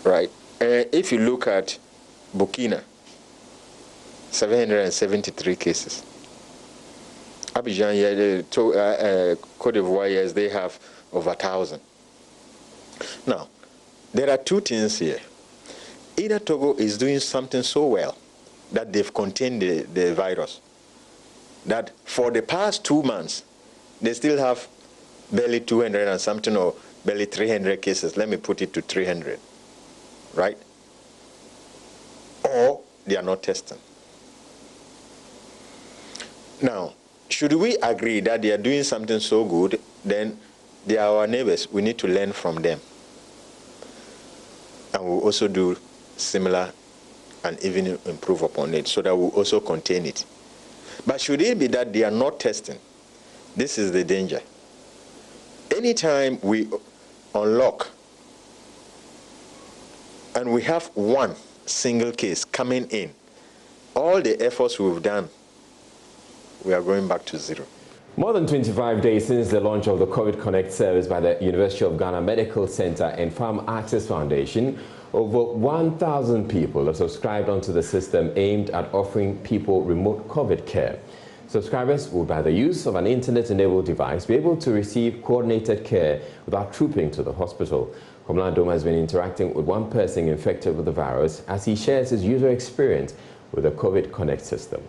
Speaker 6: right? If you look at Burkina, 773 cases. Abidjan, Cote d'Ivoire, yes, they have over 1,000. Now, there are two things here. Either Togo is doing something so well that they've contained the virus, that for the past 2 months, they still have barely 200 and something, or barely 300 cases. Let me put it to 300, right? Or they are not testing. Now, should we agree that they are doing something so good, then they are our neighbors. We need to learn from them. And we'll also do similar and even improve upon it so that we'll also contain it. But should it be that they are not testing? This is the danger. Anytime we unlock and we have one single case coming in, all the efforts we've done, we are going back to zero.
Speaker 13: More than 25 days since the launch of the COVID Connect service by the University of Ghana Medical Center and Farm Access Foundation, over 1,000 people have subscribed onto the system aimed at offering people remote COVID care. Subscribers will, by the use of an internet-enabled device, be able to receive coordinated care without trooping to the hospital. Komla Doma has been interacting with one person infected with the virus as he shares his user experience with the COVID Connect system.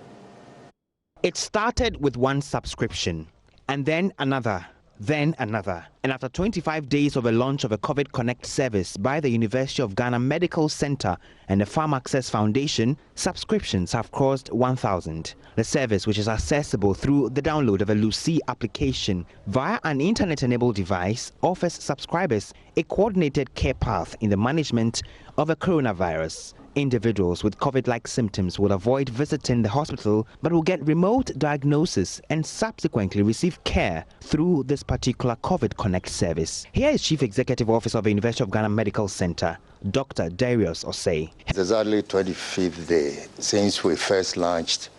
Speaker 12: It started with one subscription, and then another, then another. And after 25 days of the launch of a COVID Connect service by the University of Ghana Medical Center and the Farm Access Foundation, subscriptions have crossed 1,000. The service, which is accessible through the download of a Lucy application via an internet-enabled device, offers subscribers a coordinated care path in the management of a coronavirus. Individuals with COVID-like symptoms will avoid visiting the hospital but will get remote diagnosis and subsequently receive care through this particular COVID Connect service. Here is Chief Executive Officer of the University of Ghana Medical Center, Dr. Darius Osei.
Speaker 15: It's exactly 25th day since we first launched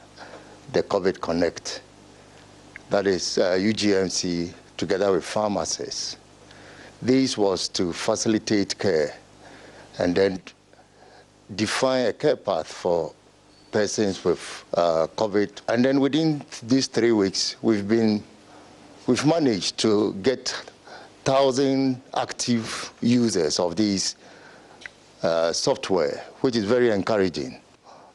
Speaker 15: the COVID Connect. That is UGMC together with pharmacists. This was to facilitate care and then define a care path for persons with COVID. And then within these 3 weeks, we've managed to get 1,000 active users of these software, which is very encouraging.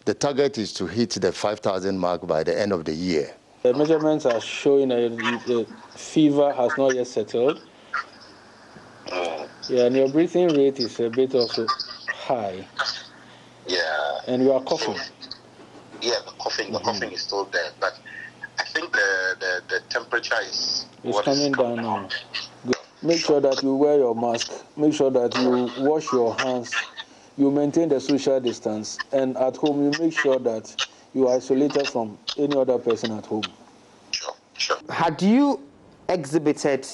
Speaker 15: The target is to hit the 5,000 mark by the end of the year.
Speaker 16: The measurements are showing the fever has not yet settled. Yeah, and your breathing rate is a bit also high.
Speaker 17: Yeah.
Speaker 16: And you are coughing.
Speaker 17: Yeah, the coughing is still there, but I think the temperature is
Speaker 16: coming down now. Good. Make sure that you wear your mask. Make sure that you wash your hands. You maintain the social distance, and at home you make sure that you are isolated from any other person at home.
Speaker 17: Sure.
Speaker 12: Had you exhibited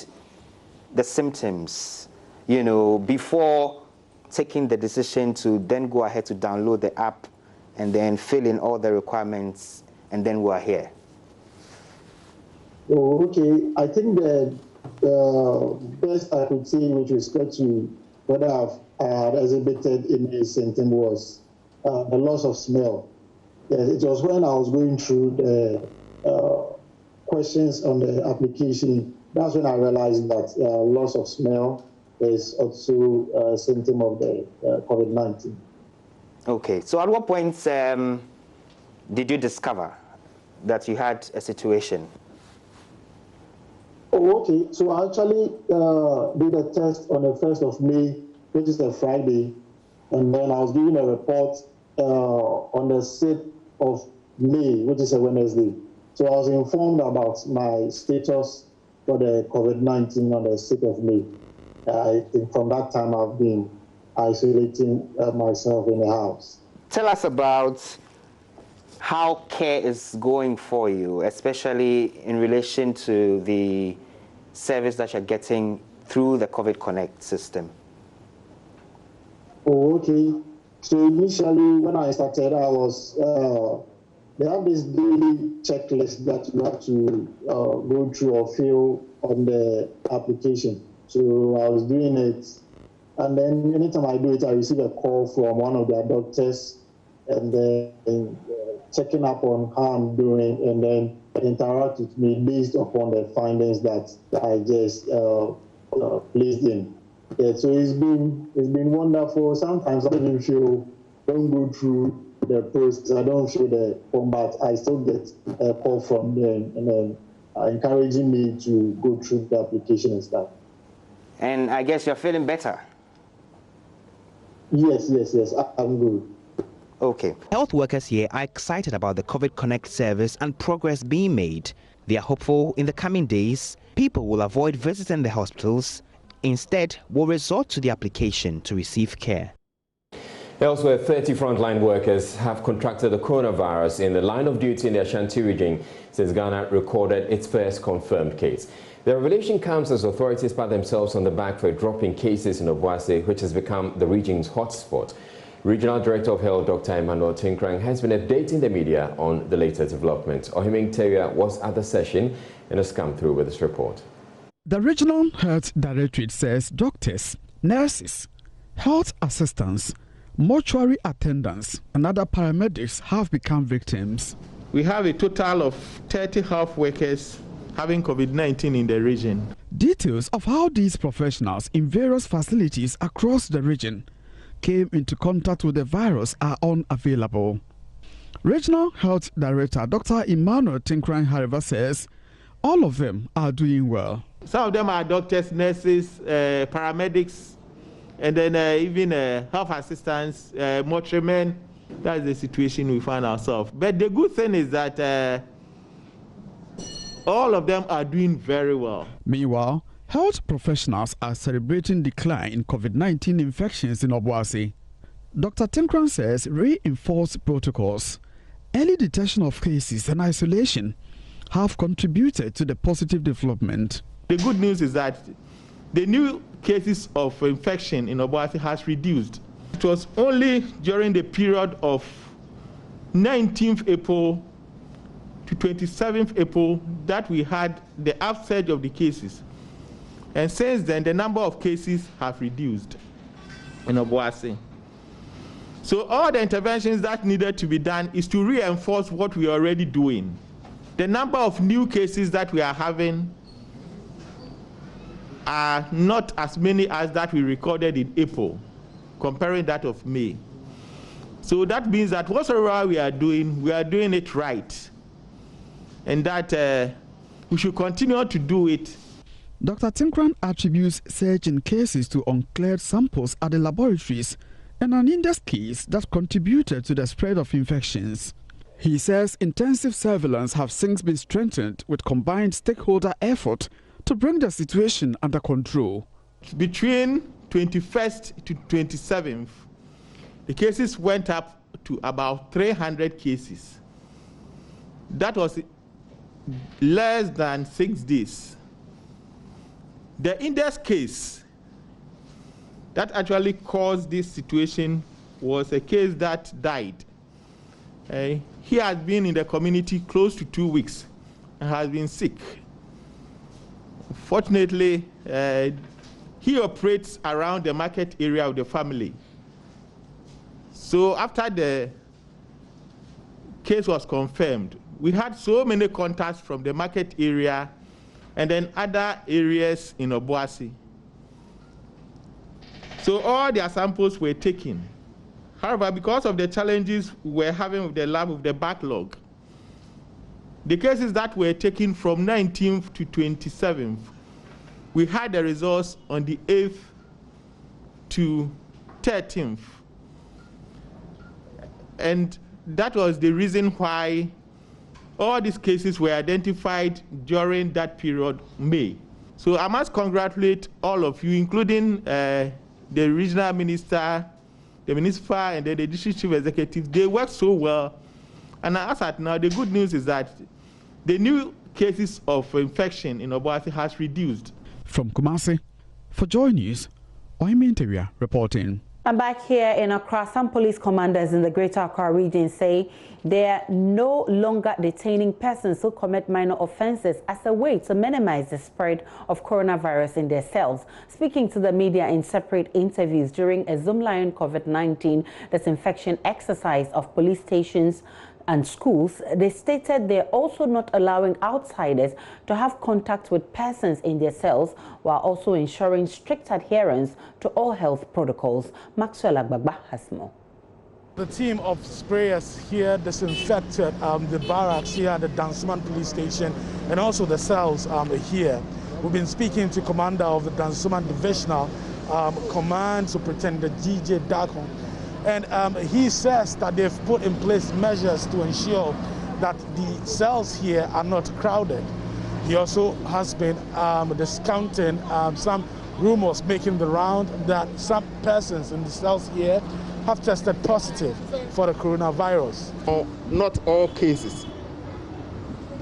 Speaker 12: the symptoms, before taking the decision to then go ahead to download the app and then fill in all the requirements, and then we're here?
Speaker 18: Oh, okay. I think the best I could say with respect to whether I've exhibited any symptom was the loss of smell. Yes, it was when I was going through the questions on the application, that's when I realized that loss of smell is also a symptom of the COVID-19.
Speaker 12: Okay, so at what point did you discover that you had a situation?
Speaker 18: Oh, okay. So I actually did a test on the 1st of May, which is a Friday, and then I was given a report on the 6th of May, which is a Wednesday. So I was informed about my status for the COVID-19 on the 6th of May. I think from that time I've been isolating myself in the house.
Speaker 12: Tell us about how care is going for you, especially in relation to the service that you're getting through the COVID Connect system.
Speaker 18: Oh, okay. So initially when I started, I was, they have this daily checklist that you have to go through or fill on the application. So I was doing it, and then anytime I do it, I receive a call from one of their doctors, and then checking up on how I'm doing, and then interact with me based upon the findings that I just placed in. Yeah, so it's been wonderful. Sometimes I don't go through the process. I don't feel the form, but I still get a call from them, and then encouraging me to go through the application and stuff.
Speaker 12: And I guess you're feeling better?
Speaker 18: Yes, I'm good.
Speaker 12: Okay. Health workers here are excited about the COVID Connect service and progress being made. They are hopeful in the coming days, people will avoid visiting the hospitals, instead will resort to the application to receive care.
Speaker 13: Elsewhere, 30 frontline workers have contracted the coronavirus in the line of duty in the Ashanti region since Ghana recorded its first confirmed case. The revelation comes as authorities pat themselves on the back for a drop in cases in Obuasi, which has become the region's hotspot. Regional Director of Health, Dr. Emmanuel Tinkrang, has been updating the media on the latest developments. Ohiming Teria was at the session and has come through with this report.
Speaker 2: The Regional Health Directorate says doctors, nurses, health assistants, mortuary attendants and other paramedics have become victims.
Speaker 3: We have a total of 30 health workers having COVID-19 in the region.
Speaker 2: Details of how these professionals in various facilities across the region came into contact with the virus are unavailable. Regional Health Director Dr. Emmanuel Tinkrang, however, says all of them are doing well.
Speaker 3: Some of them are doctors, nurses, paramedics, and then even health assistants, mortuarymen. That's the situation we find ourselves. But the good thing is that all of them are doing very well.
Speaker 2: Meanwhile, health professionals are celebrating decline in COVID-19 infections in Obuasi. Dr. Tinkrang says reinforced protocols, early detection of cases and isolation have contributed to the positive development.
Speaker 3: The good news is that the new cases of infection in Obuasi has reduced. It was only during the period of 19th April to 27th April that we had the upsurge of the cases. And since then, the number of cases have reduced in Obuasi. So all the interventions that needed to be done is to reinforce what we are already doing. The number of new cases that we are having are not as many as that we recorded in April, comparing that of May. So that means that whatsoever we are doing it right. And that we should continue to do it.
Speaker 2: Dr. Tinkrang attributes surge in cases to uncleared samples at the laboratories and an index case that contributed to the spread of infections. He says intensive surveillance have since been strengthened with combined stakeholder effort to bring the situation under control.
Speaker 3: Between 21st to 27th, the cases went up to about 300 cases. That was less than 6 days. The index case that actually caused this situation was a case that died. He has been in the community close to 2 weeks and has been sick. Fortunately, he operates around the market area of the family. So after the case was confirmed, we had so many contacts from the market area and then other areas in Obuasi. So all their samples were taken. However, because of the challenges we were having with the lab, with the backlog, the cases that were taken from 19th to 27th, we had the results on the 8th to 13th. And that was the reason why all these cases were identified during that period, May. So I must congratulate all of you, including the regional minister, the municipal, and then the district chief executive. They work so well. And as at now, the good news is that the new cases of infection in Obuasi has reduced.
Speaker 2: From Kumasi, for Joy News, Ohiming Teria reporting.
Speaker 4: And back here in Accra, some police commanders in the Greater Accra region say they are no longer detaining persons who commit minor offences as a way to minimize the spread of coronavirus in their cells. Speaking to the media in separate interviews during a Zoomlion COVID-19 disinfection exercise of police stations and schools, they stated they're also not allowing outsiders to have contact with persons in their cells while also ensuring strict adherence to all health protocols. Maxwell Agbagba has more.
Speaker 19: The team of sprayers here disinfected the barracks here at the Dansoman police station and also the cells here. We've been speaking to commander of the Dansoman Divisional Command, Superintendent G.J. Dakon. And he says that they've put in place measures to ensure that the cells here are not crowded. He also has been discounting some rumors making the round that some persons in the cells here have tested positive for the coronavirus.
Speaker 20: Not all cases.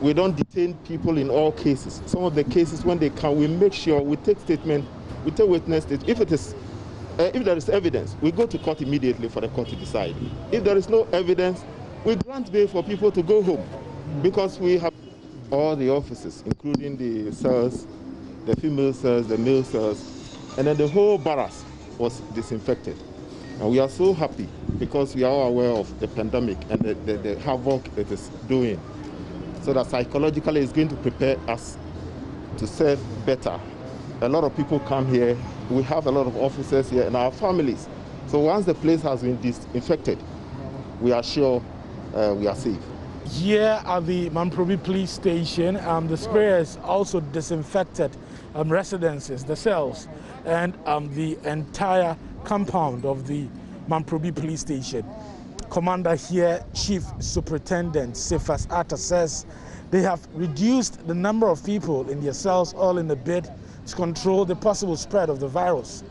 Speaker 20: We don't detain people in all cases. Some of the cases, when they come, we make sure we take statement, we take witness statement. If it is if there is evidence, we go to court immediately for the court to decide. If there is no evidence, we grant bail for people to go home, because we have all the offices, including the cells, the female cells, the male cells, and then the whole barracks was disinfected. And we are so happy because we are all aware of the pandemic and the havoc it is doing. So that psychologically it's going to prepare us to serve better. A lot of people come here. We have a lot of officers here and our families. So once the place has been disinfected, we are sure we are safe.
Speaker 19: Here at the Mamprobi police station, the sprayers also disinfected residences, the cells, and the entire compound of the Mamprobi police station. Commander here, Chief Superintendent Cephas Atta, says they have reduced the number of people in their cells, all in a bid to control the possible spread of the virus.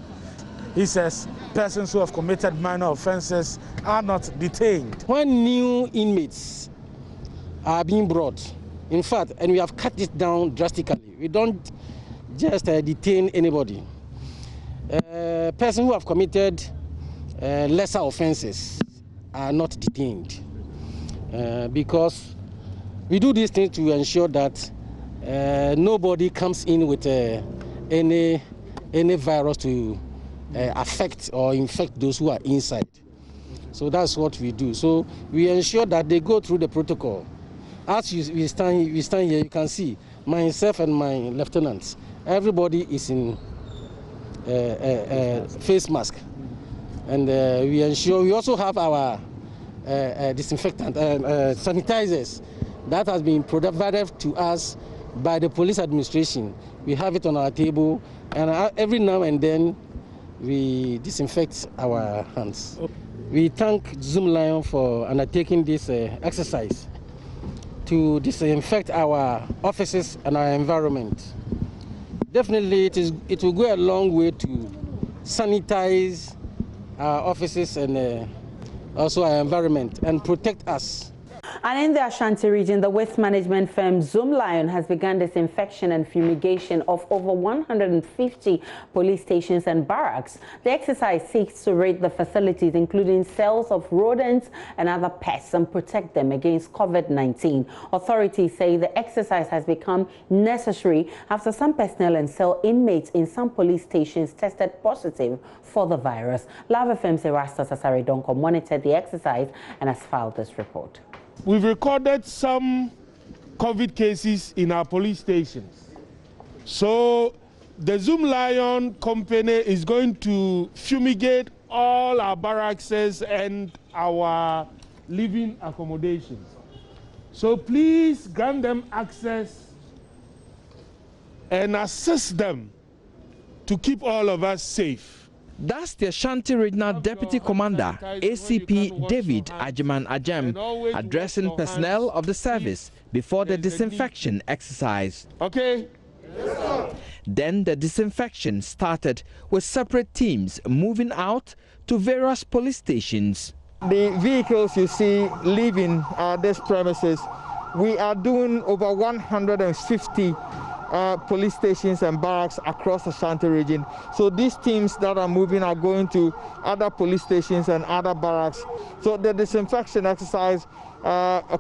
Speaker 19: He says persons who have committed minor offenses are not detained.
Speaker 7: When new inmates are being brought, in fact, and we have cut it down drastically, we don't just detain anybody. Persons who have committed lesser offenses are not detained because we do these things to ensure that nobody comes in with any virus to affect or infect those who are inside. So that's what we do. So we ensure that they go through the protocol. As we stand here, you can see myself and my lieutenants. Everybody is in face mask, and we ensure. We also have our disinfectant sanitizers that has been provided to us by the police administration. We have it on our table, and every now and then we disinfect our hands. We thank Zoomlion for undertaking this exercise to disinfect our offices and our environment. Definitely, it will go a long way to sanitize our offices and also our environment and protect us.
Speaker 4: And in the Ashanti region, the waste management firm Zoomlion has begun disinfection and fumigation of over 150 police stations and barracks. The exercise seeks to rid the facilities, including cells, of rodents and other pests and protect them against COVID-19. Authorities say the exercise has become necessary after some personnel and cell inmates in some police stations tested positive for the virus. Lava FM's Erastus Asaridonko monitored the exercise and has filed this report.
Speaker 19: We've recorded some COVID cases in our police stations. So the Zoomlion company is going to fumigate all our barracks and our living accommodations. So please grant them access and assist them to keep all of us safe.
Speaker 8: That's the Ashanti Regional Deputy Commander, ACP David Ajiman Ajem, addressing personnel of the service before the disinfection exercise.
Speaker 19: Okay.
Speaker 8: Then the disinfection started with separate teams moving out to various police stations.
Speaker 3: The vehicles you see leaving these premises, we are doing over 150 police stations and barracks across the Ashanti region. So these teams that are moving are going to other police stations and other barracks. So the disinfection exercise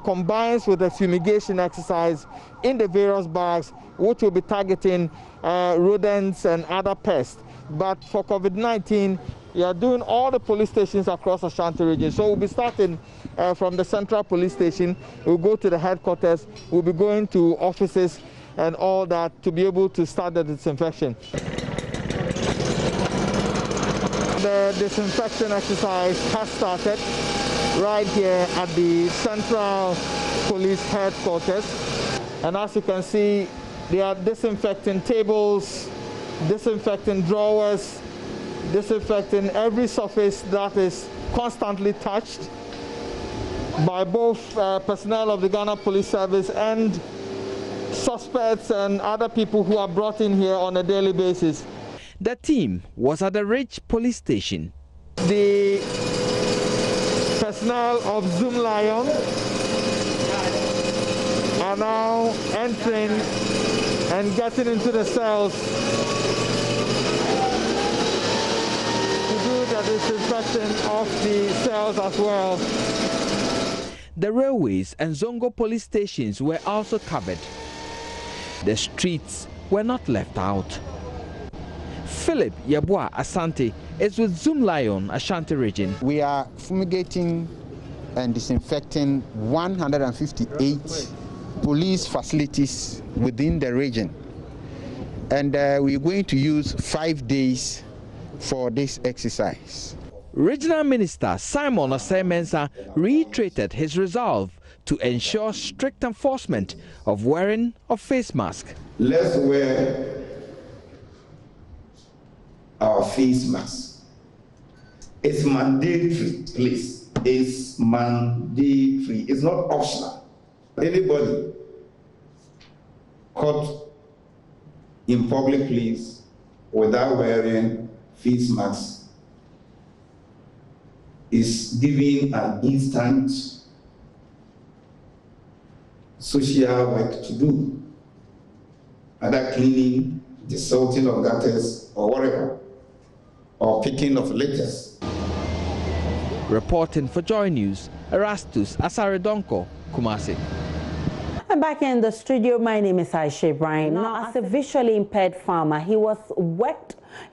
Speaker 3: combines with the fumigation exercise in the various barracks, which will be targeting rodents and other pests. But for COVID-19, we are doing all the police stations across the Ashanti region. So we'll be starting from the central police station. We'll go to the headquarters. We'll be going to offices and all that to be able to start the disinfection. The disinfection exercise has started right here at the Central Police Headquarters. And as you can see, they are disinfecting tables, disinfecting drawers, disinfecting every surface that is constantly touched by both personnel of the Ghana Police Service and suspects and other people who are brought in here on a daily basis.
Speaker 8: The team was at the Ridge Police Station.
Speaker 3: The personnel of Zoomlion are now entering and getting into the cells to disinfecting of the cells as well.
Speaker 8: The railways and Zongo police stations were also covered. The streets were not left out. Philip Yabua Asante is with Zoom Lion, Ashanti region.
Speaker 9: We are fumigating and disinfecting 158 police facilities within the region. And we're going to use 5 days for this exercise.
Speaker 8: Regional Minister Simon Osei-Mensah reiterated his resolve to ensure strict enforcement of wearing of face mask.
Speaker 10: Let's wear our face mask. It's mandatory, please. It's mandatory. It's not optional. Anybody caught in public place without wearing face mask is given an instant social work to do, either cleaning, desalting of gutters, or whatever, or picking of litters.
Speaker 8: Reporting for Joy News, Erastus Asaredonko, Kumasi.
Speaker 4: And back in the studio, my name is Aisha Brian. Now, as a visually impaired farmer, he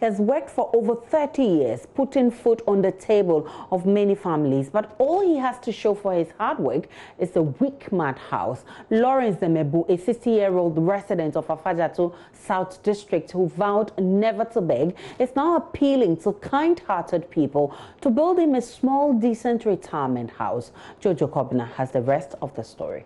Speaker 4: has worked for over 30 years, putting food on the table of many families. But all he has to show for his hard work is a weak mad house. Lawrence Demebu, a 60-year-old resident of Afajatu South District who vowed never to beg, is now appealing to kind-hearted people to build him a small, decent retirement house. Jojo Kobna has the rest of the story.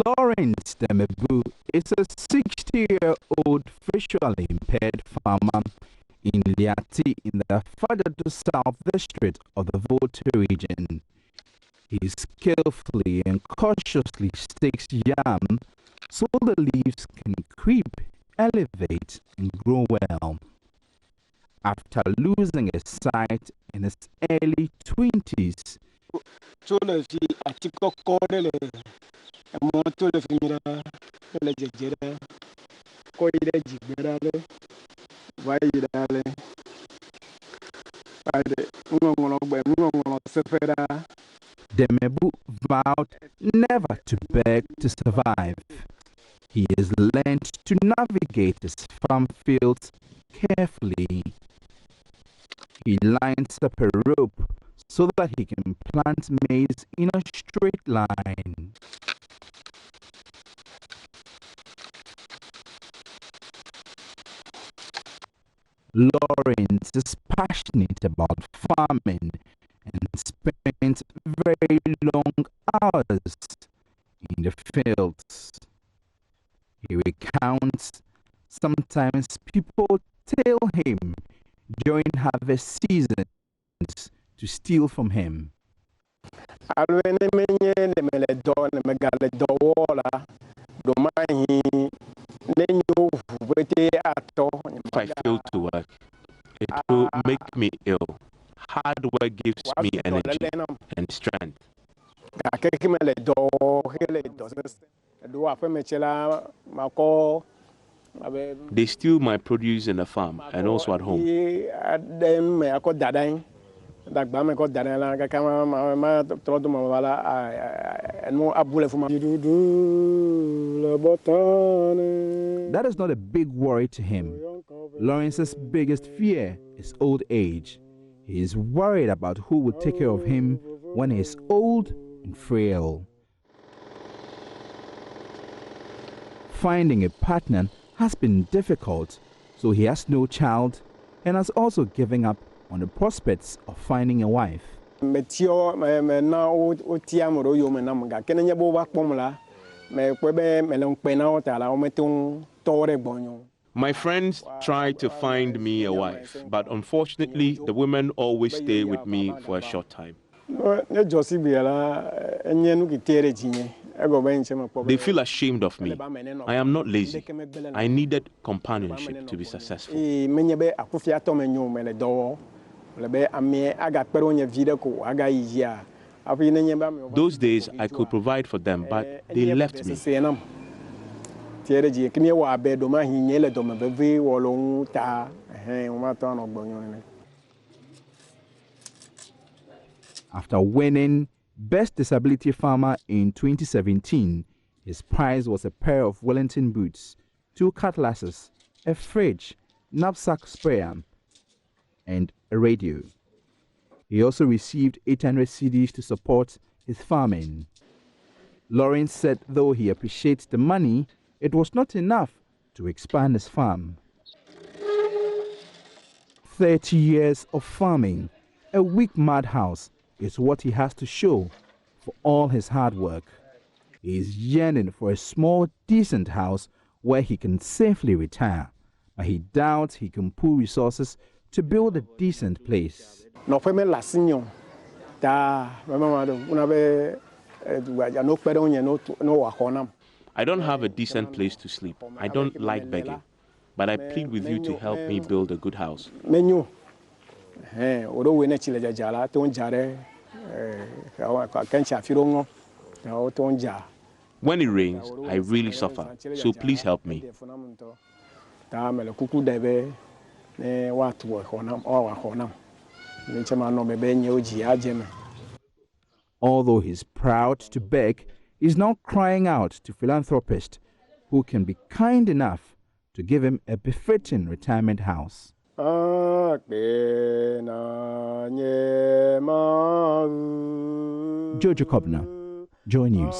Speaker 21: Lawrence Demebu is a 60-year-old visually impaired farmer in Liati in the Afajatu South District of the Volta region. He skillfully and cautiously stakes yam so the leaves can creep, elevate, and grow well. After losing his sight in his early 20s, Demebu vowed never to beg to survive. He has learned to navigate his farm fields carefully. He lines up a rope so that he can plant maize in a straight line. Lawrence is passionate about farming and spends very long hours in the fields. He recounts sometimes people tell him during harvest seasons to steal from him.
Speaker 22: If I fail to work, it will make me ill. Hard work gives me energy and strength. They steal my produce in the farm and also at home.
Speaker 21: That is not a big worry to him. Lawrence's biggest fear is old age. He is worried about who will take care of him when he is old and frail. Finding a partner has been difficult, so he has no child and has also given up on the prospects of finding a wife.
Speaker 23: My
Speaker 22: friends try to find me a wife, but unfortunately, the women always stay with me for a short time. They feel ashamed of me. I am not lazy. I needed companionship to be successful. Those days I could provide for them, but they left me.
Speaker 21: After winning Best Disability Farmer in 2017, his prize was a pair of Wellington boots, 2 cutlasses, a fridge, knapsack sprayer, and a radio. He also received 800 cedis to support his farming. Lawrence said though he appreciates the money, it was not enough to expand his farm. 30 years of farming, a weak madhouse, is what he has to show for all his hard work. He is yearning for a small, decent house where he can safely retire, but he doubts he can pool resources to build a decent place.
Speaker 1: I
Speaker 22: don't have a decent place to sleep. I don't like begging, but I plead with you to help me build a good house.
Speaker 1: When
Speaker 22: it rains, I really suffer, so please help me.
Speaker 21: Although he's proud to beg, he's now crying out to philanthropists who can be kind enough to give him a befitting retirement house. Jojo Kobna, Joy News.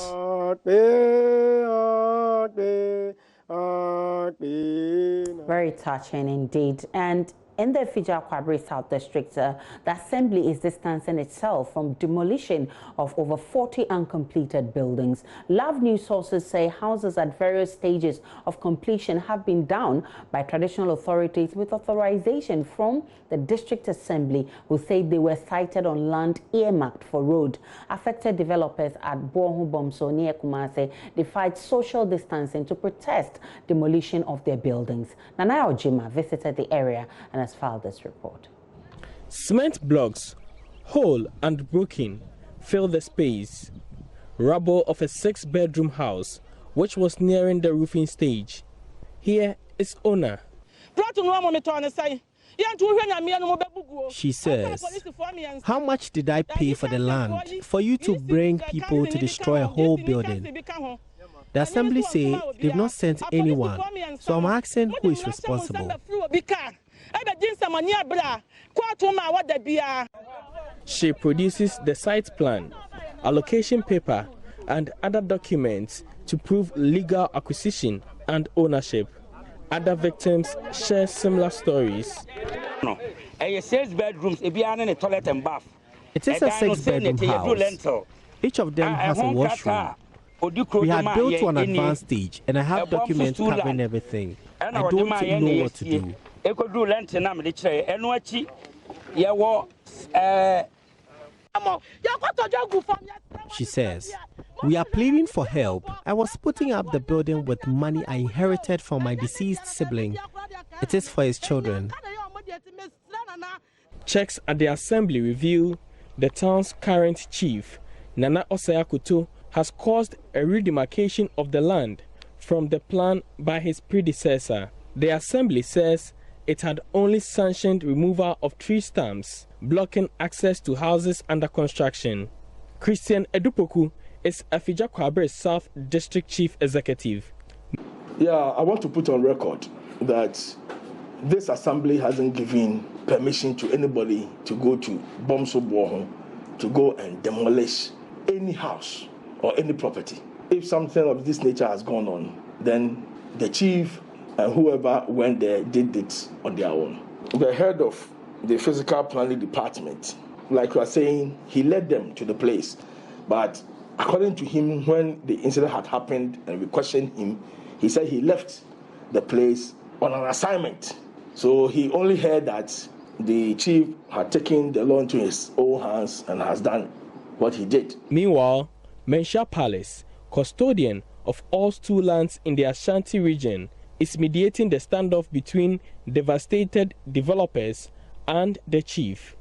Speaker 4: Very touching indeed. And in the Fija-Kwabre South District, the Assembly is distancing itself from demolition of over 40 uncompleted buildings. Love News sources say houses at various stages of completion have been down by traditional authorities with authorization from the District Assembly, who say they were sited on land earmarked for road. Affected developers at Bohu Bomso near Kumase defied social distancing to protest demolition of their buildings. Nana Ojima visited the area and has filed this report.
Speaker 11: Cement blocks, whole and broken, fill the space. Rubble of a 6-bedroom house, which was nearing the roofing stage. Here is owner.
Speaker 23: She says, "How much did I pay for the land for you to bring people to destroy a whole building?" The assembly say they've not sent anyone, so I'm asking who is responsible.
Speaker 11: She produces the site plan, allocation paper, and other documents to prove legal acquisition and ownership. Other victims share similar stories.
Speaker 23: It is a 6-bedroom house. Each of them has a washroom. We had built to an advanced stage, and I have documents covering everything. I don't know what to do. She says, "We are pleading for help. I was putting up the building with money I inherited from my deceased sibling. It is for his children."
Speaker 11: Checks at the assembly reveal the town's current chief, Nana Osayakuto, has caused a redemarcation of the land from the plan by his predecessor. The assembly says it had only sanctioned removal of tree stumps, blocking access to houses under construction. Christian Edupoku is a Fija-Kwabre South District Chief Executive.
Speaker 24: Yeah, I want to put on record that this assembly hasn't given permission to anybody to go to Bomso Boho to go and demolish any house or any property. If something of this nature has gone on, then the chief and whoever went there did it on their own. The head of the physical planning department, like you are saying, he led them to the place. But according to him, when the incident had happened and we questioned him, he said he left the place on an assignment. So he only heard that the chief had taken the law into his own hands and has done what he did.
Speaker 11: Meanwhile, Mensha Palace, custodian of all stool lands in the Ashanti region, is mediating the standoff between devastated developers and the chief.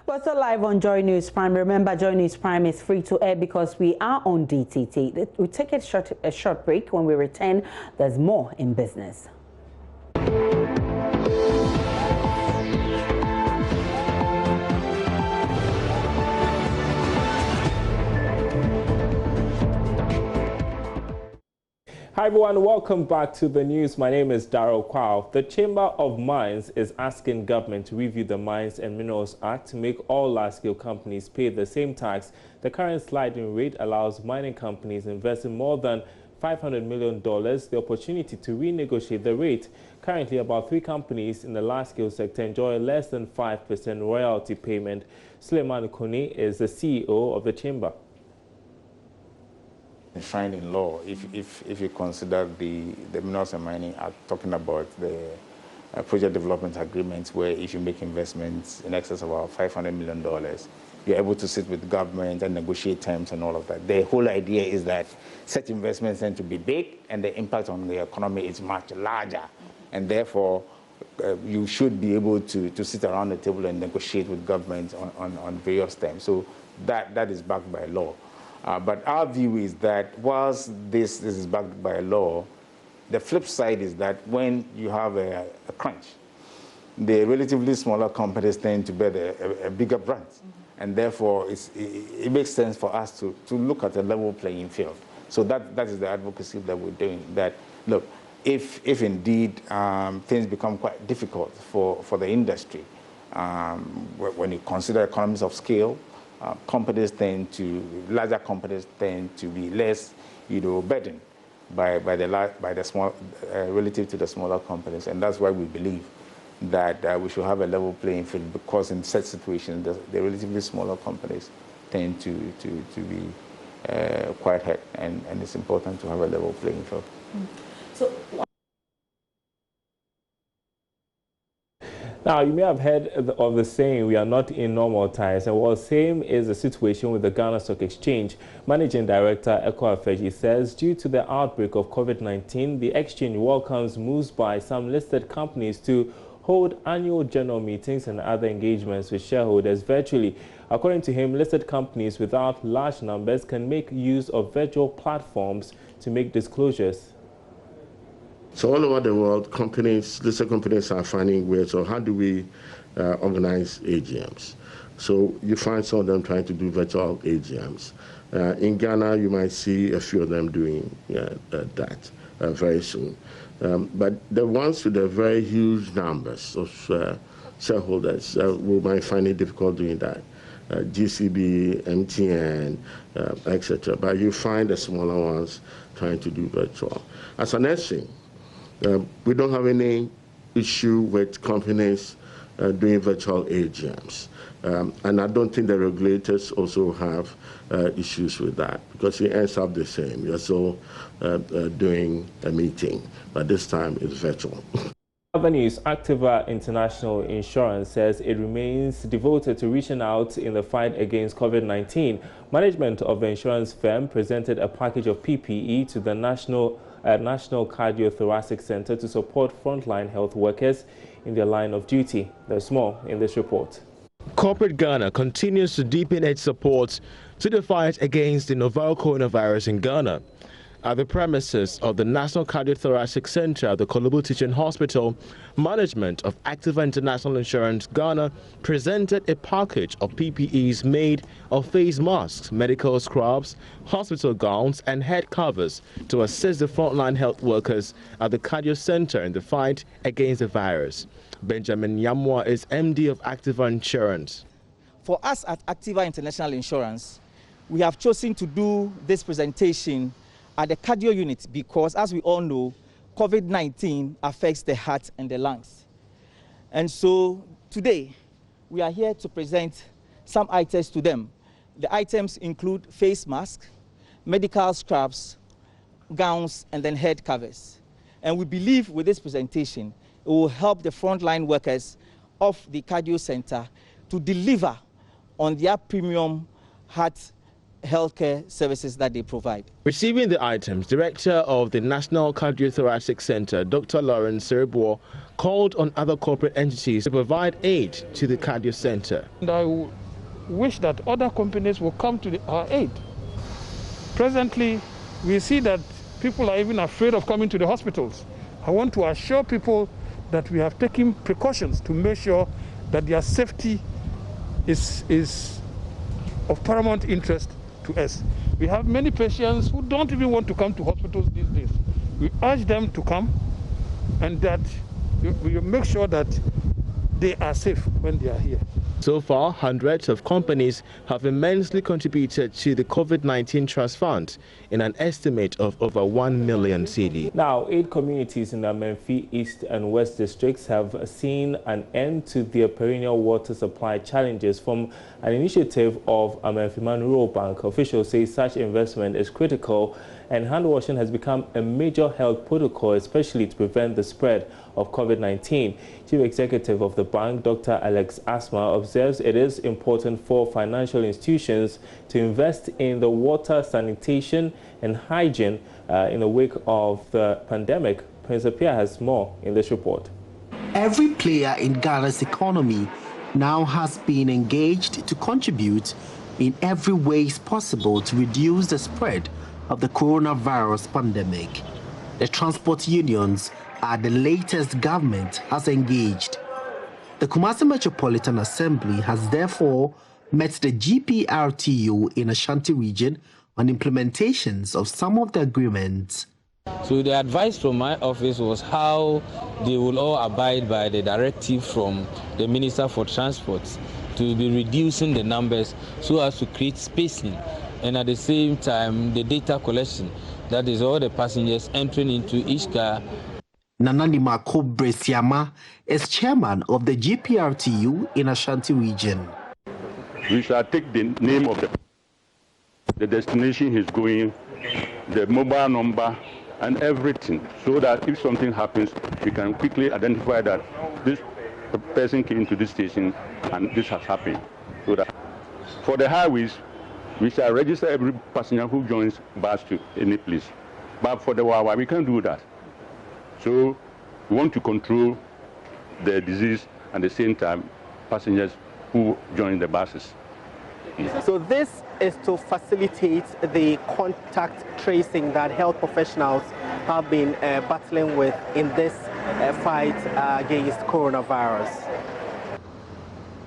Speaker 4: We're still live on Joy News Prime. Remember, Joy News Prime is free to air because we are on DTT. We take a short break. When we return, there's more in business.
Speaker 11: Hi everyone, welcome back to the news. My name is Darryl Kwao. The Chamber of Mines is asking government to review the Mines and Minerals Act to make all large-scale companies pay the same tax. The current sliding rate allows mining companies investing more than $500 million the opportunity to renegotiate the rate. Currently, about 3 companies in the large-scale sector enjoy less than 5% royalty payment. Suleiman Kone is the CEO of the Chamber.
Speaker 1: Defined in law, if you consider the Minerals and Mining Act, talking about the project development agreements, where if you make investments in excess of about $500 million, you're able to sit with government and negotiate terms and all of that. The whole idea is that such investments tend to be big and the impact on the economy is much larger, and therefore you should be able to sit around the table and negotiate with government on various terms. So that is backed by law. But our view is that whilst this is backed by law, the flip side is that when you have a crunch, the relatively smaller companies tend to bear a bigger brunt. And therefore, it makes sense for us to look at a level playing field. So that is the advocacy that we're doing, that, look, if indeed things become quite difficult for the industry, when you consider economies of scale, larger companies tend to be less, burdened by the small, relative to the smaller companies, and that's why we believe that we should have a level playing field, because in such situations, the relatively smaller companies tend to be quite hurt, and it's important to have a level playing field.
Speaker 11: So, now, you may have heard of the saying, we are not in normal times, and while same is the situation with the Ghana Stock Exchange. Managing Director Eko Afeji says due to the outbreak of COVID-19, the exchange welcomes moves by some listed companies to hold annual general meetings and other engagements with shareholders virtually. According to him, listed companies without large numbers can make use of virtual platforms to make disclosures.
Speaker 5: So all over the world, listed companies are finding ways of how do we organize AGMs. So you find some of them trying to do virtual AGMs. In Ghana, you might see a few of them doing that very soon. But the ones with the very huge numbers of shareholders, we might find it difficult doing that. GCB, MTN, etc. But you find the smaller ones trying to do virtual. As an exchange, we don't have any issue with companies doing virtual AGMs. And I don't think the regulators also have issues with that, because it ends up the same. You're still doing a meeting, but this time it's virtual.
Speaker 11: Other news, Activa International Insurance says it remains devoted to reaching out in the fight against COVID-19. Management of the insurance firm presented a package of PPE to the National Cardiothoracic Center to support frontline health workers in their line of duty. There's more in this report.
Speaker 6: Corporate Ghana continues to deepen its support to the fight against the novel coronavirus in Ghana. At the premises of the National Cardiothoracic Center at the Kolubu Teaching Hospital, management of Activa International Insurance Ghana presented a package of PPEs made of face masks, medical scrubs, hospital gowns and head covers to assist the frontline health workers at the Cardio Center in the fight against the virus. Benjamin Yamwa is MD of Activa Insurance.
Speaker 14: For us at Activa International Insurance, we have chosen to do this presentation at the cardio unit because, as we all know, COVID-19 affects the heart and the lungs. And so today, we are here to present some items to them. The items include face masks, medical scrubs, gowns, and then head covers. And we believe with this presentation, it will help the frontline workers of the cardio center to deliver on their premium heart healthcare services that they provide.
Speaker 6: Receiving the items, Director of the National Cardiothoracic Center, Dr. Lawrence Serbuo, called on other corporate entities to provide aid to the cardio center.
Speaker 15: And I wish that other companies will come to our aid. Presently, we see that people are even afraid of coming to the hospitals. I want to assure people that we have taken precautions to make sure that their safety is of paramount interest to us. We have many patients who don't even want to come to hospitals these days. We urge them to come, and that we make sure that they are safe when they are here.
Speaker 6: So far, hundreds of companies have immensely contributed to the COVID-19 Trust Fund in an estimate of over 1 million cedi.
Speaker 11: Now, 8 communities in the Amenfi East and West districts have seen an end to their perennial water supply challenges from an initiative of Amenfiman Rural Bank. Officials say such investment is critical, and hand washing has become a major health protocol, especially to prevent the spread of COVID-19. Chief Executive of the bank, Dr. Alex Asma, observes it is important for financial institutions to invest in the water, sanitation and hygiene in the wake of the pandemic. Prince Apia has more in this report.
Speaker 16: Every player in Ghana's economy now has been engaged to contribute in every way possible to reduce the spread of the coronavirus pandemic. The transport unions are the latest government has engaged. The Kumasi Metropolitan Assembly has therefore met the GPRTU in Ashanti region on implementations of some of the agreements.
Speaker 17: So the advice from my office was how they will all abide by the directive from the Minister for Transport to be reducing the numbers so as to create spacing, and at the same time the data collection, that is all the passengers entering into each car.
Speaker 16: Nanani Makobre Siama is chairman of the GPRTU in Ashanti region.
Speaker 18: We shall take the name of the destination he's going, the mobile number and everything, so that if something happens, we can quickly identify that this person came to this station and this has happened. So that for the highways, we shall register every passenger who joins bus to any place. But for the Wawa, we can't do that. So we want to control the disease and at the same time passengers who join the buses.
Speaker 25: So this is to facilitate the contact tracing that health professionals have been battling with in this fight against coronavirus.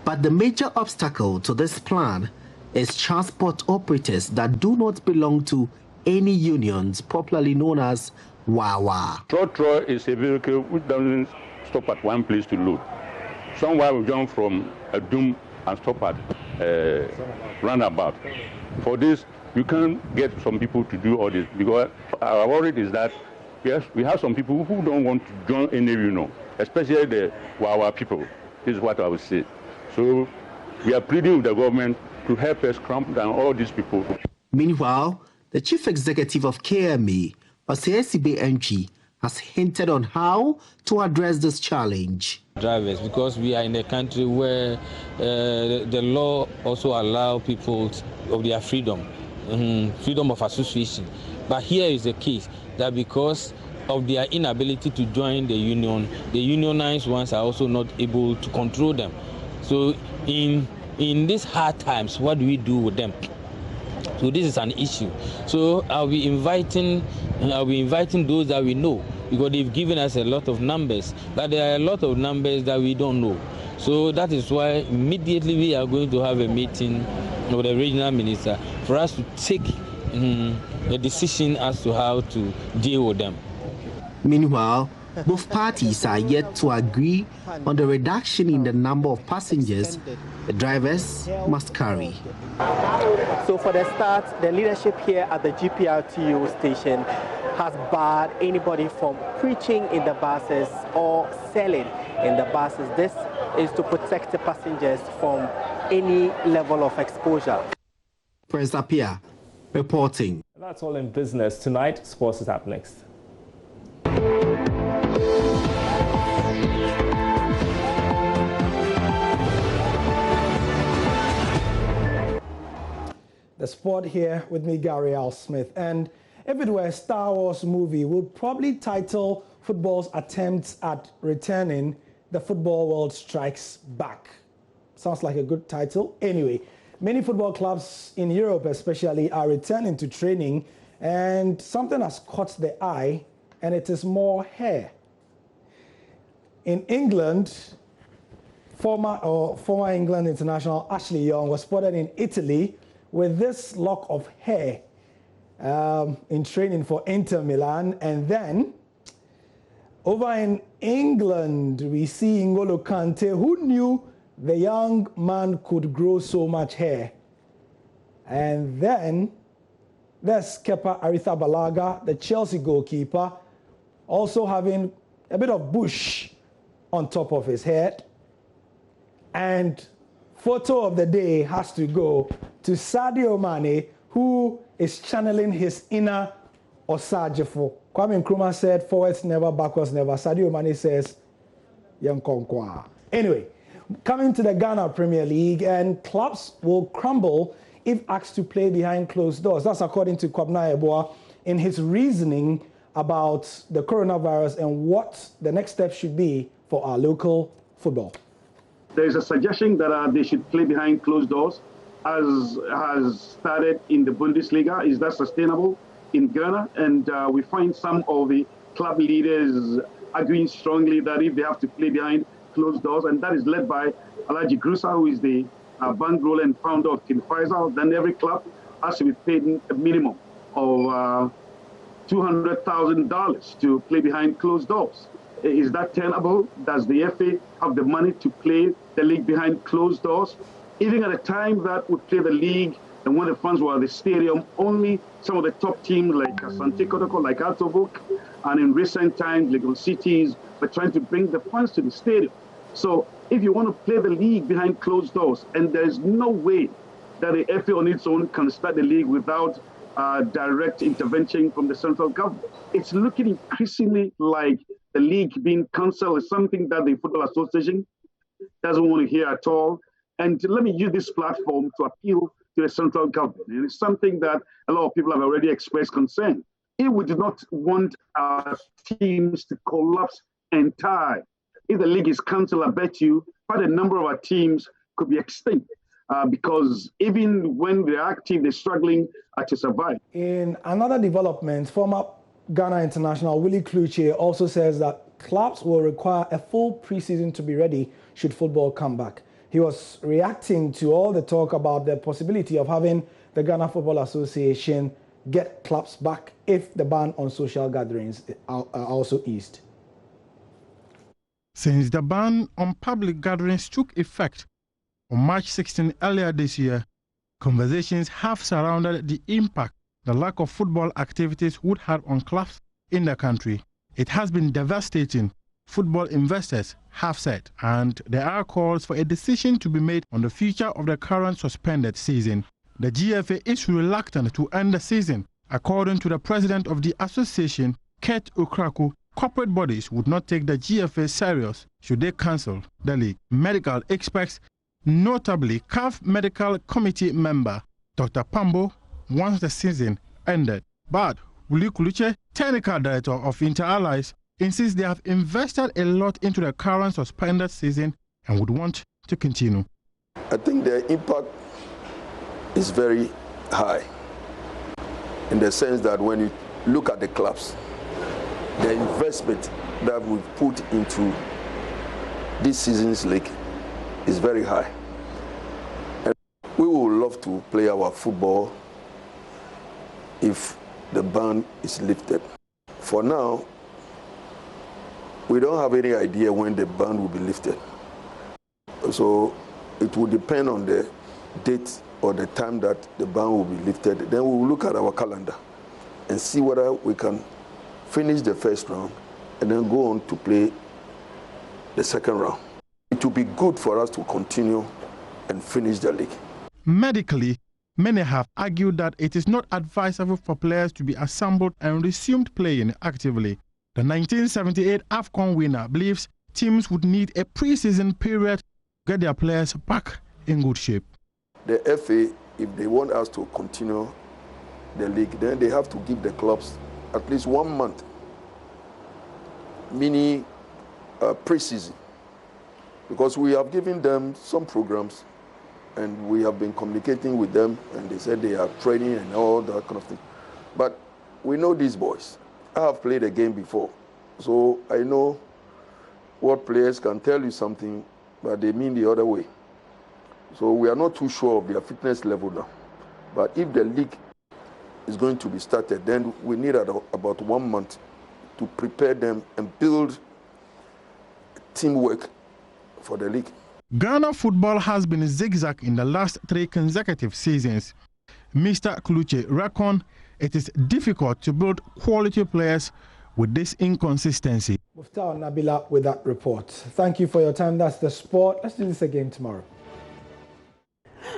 Speaker 16: But the major obstacle to this plan is transport operators that do not belong to any unions, popularly known as Wawa.
Speaker 18: Trotro is a vehicle which doesn't stop at one place to load. Somewhere we jump from a doom and stop at roundabout. For this, you can't get some people to do all this, because our worry is that we have some people who don't want to join any union, especially the Wawa people. This is what I would say. So we are pleading with the government to help us cramp down all these people.
Speaker 16: Meanwhile, the chief executive of KMA, Osei NG, has hinted on how to address this challenge.
Speaker 17: Drivers, because we are in a country where the law also allows people of their freedom, freedom of association. But here is the case that because of their inability to join the union, the unionized ones are also not able to control them. So in these hard times, what do we do with them? So this is an issue. So I'll be inviting those that we know, because they've given us a lot of numbers, but there are a lot of numbers that we don't know. So that is why immediately we are going to have a meeting with the regional minister for us to take a decision as to how to deal with them.
Speaker 16: Meanwhile, both parties are yet to agree on the reduction in the number of passengers the drivers must carry.
Speaker 25: So for the start, the leadership here at the GPRTU station has barred anybody from preaching in the buses or selling in the buses. This is to protect the passengers from any level of exposure.
Speaker 16: Prince Apia reporting.
Speaker 11: That's all in business tonight. Sports is up next.
Speaker 26: The
Speaker 2: sport here with me, Gary Al Smith. And if it were a Star Wars movie, we'd probably title football's attempts at returning "The Football World Strikes Back." Sounds like a good title. Anyway, many football clubs in Europe especially are returning to training, and something has caught the eye, and it is more hair. In England, former England international Ashley Young was spotted in Italy with this lock of hair in training for Inter Milan. And then over in England, we see N'Golo Kante. Who knew the young man could grow so much hair? And then there's Kepa Arrizabalaga, the Chelsea goalkeeper, also having a bit of bush on top of his head. And photo of the day has to go to Sadio Mane, who is channeling his inner Osajefo. Kwame Nkrumah said, "Forwards never, backwards never." Sadio Mane says, "Yankonkwa." Anyway, coming to the Ghana Premier League, and clubs will crumble if asked to play behind closed doors. That's according to Kwabena Eboa in his reasoning about the coronavirus and what the next step should be for our local football.
Speaker 7: There is a suggestion that they should play behind closed doors, as has started in the Bundesliga. Is that sustainable in Ghana? And we find some of the club leaders arguing strongly that if they have to play behind closed doors, and that is led by Alhaji Grusa, who is the bankroller and founder of King Faisal, then every club has to be paid a minimum of $200,000 to play behind closed doors. Is that tenable? Does the FA have the money to play the league behind closed doors? Even at a time that we play the league and when the fans were at the stadium, only some of the top teams like Ashanti Kotoko, like Altobok, and in recent times, Lagos Cities, were trying to bring the fans to the stadium. So if you want to play the league behind closed doors, and there's no way that the FA on its own can start the league without direct intervention from the central government, it's looking increasingly like the league being cancelled is something that the Football Association doesn't want to hear at all. And let me use this platform to appeal to the central government. And it's something that a lot of people have already expressed concern. If we do not want our teams to collapse entirely, if the league is cancelled, I bet you quite a number of our teams could be extinct because even when they're active, they're struggling to survive.
Speaker 2: In another development, former Ghana international Willie Kluche also says that clubs will require a full preseason to be ready should football come back. He was reacting to all the talk about the possibility of having the Ghana Football Association get clubs back if the ban on social gatherings are also eased.
Speaker 12: Since the ban on public gatherings took effect on March 16 earlier this year, conversations have surrounded the impact the lack of football activities would have on clubs in the country. It has been devastating, football investors have said, and there are calls for a decision to be made on the future of the current suspended season. The GFA is reluctant to end the season. According to the president of the association, Kurt Okraku, corporate bodies would not take the GFA serious should they cancel the league. Medical experts, notably CAF Medical Committee member Dr. Pambo, wants the season ended. But Willie Kluche, technical director of Inter Allies, insists they have invested a lot into the current suspended season and would want to continue.
Speaker 13: I think the impact is very high in the sense that when you look at the clubs, the investment that we've put into this season's league is very high. And we would love to play our football if the ban is lifted. For now, we don't have any idea when the ban will be lifted. So it will depend on the date or the time that the ban will be lifted. Then we will look at our calendar and see whether we can finish the first round and then go on to play the second round. It will be good for us to continue and finish the league.
Speaker 12: Medically, many have argued that it is not advisable for players to be assembled and resumed playing actively. The 1978 AFCON winner believes teams would need a pre-season period to get their players back in good shape.
Speaker 13: The FA if they want us to continue the league, then they have to give the clubs at least 1 month mini pre-season, because we have given them some programs and we have been communicating with them, and they said they are training and all that kind of thing. But we know these boys. I have played a game before, so I know what players can tell you something, but they mean the other way. So we are not too sure of their fitness level now. But if the league is going to be started, then we need about 1 month to prepare them and build teamwork for the league.
Speaker 12: Ghana football has been zigzag in the last 3 consecutive seasons. Mr. Kluche reckons it is difficult to build quality players with this inconsistency.
Speaker 2: Muftau Nabila with that report. Thank you for your time. That's the sport. Let's do this again tomorrow.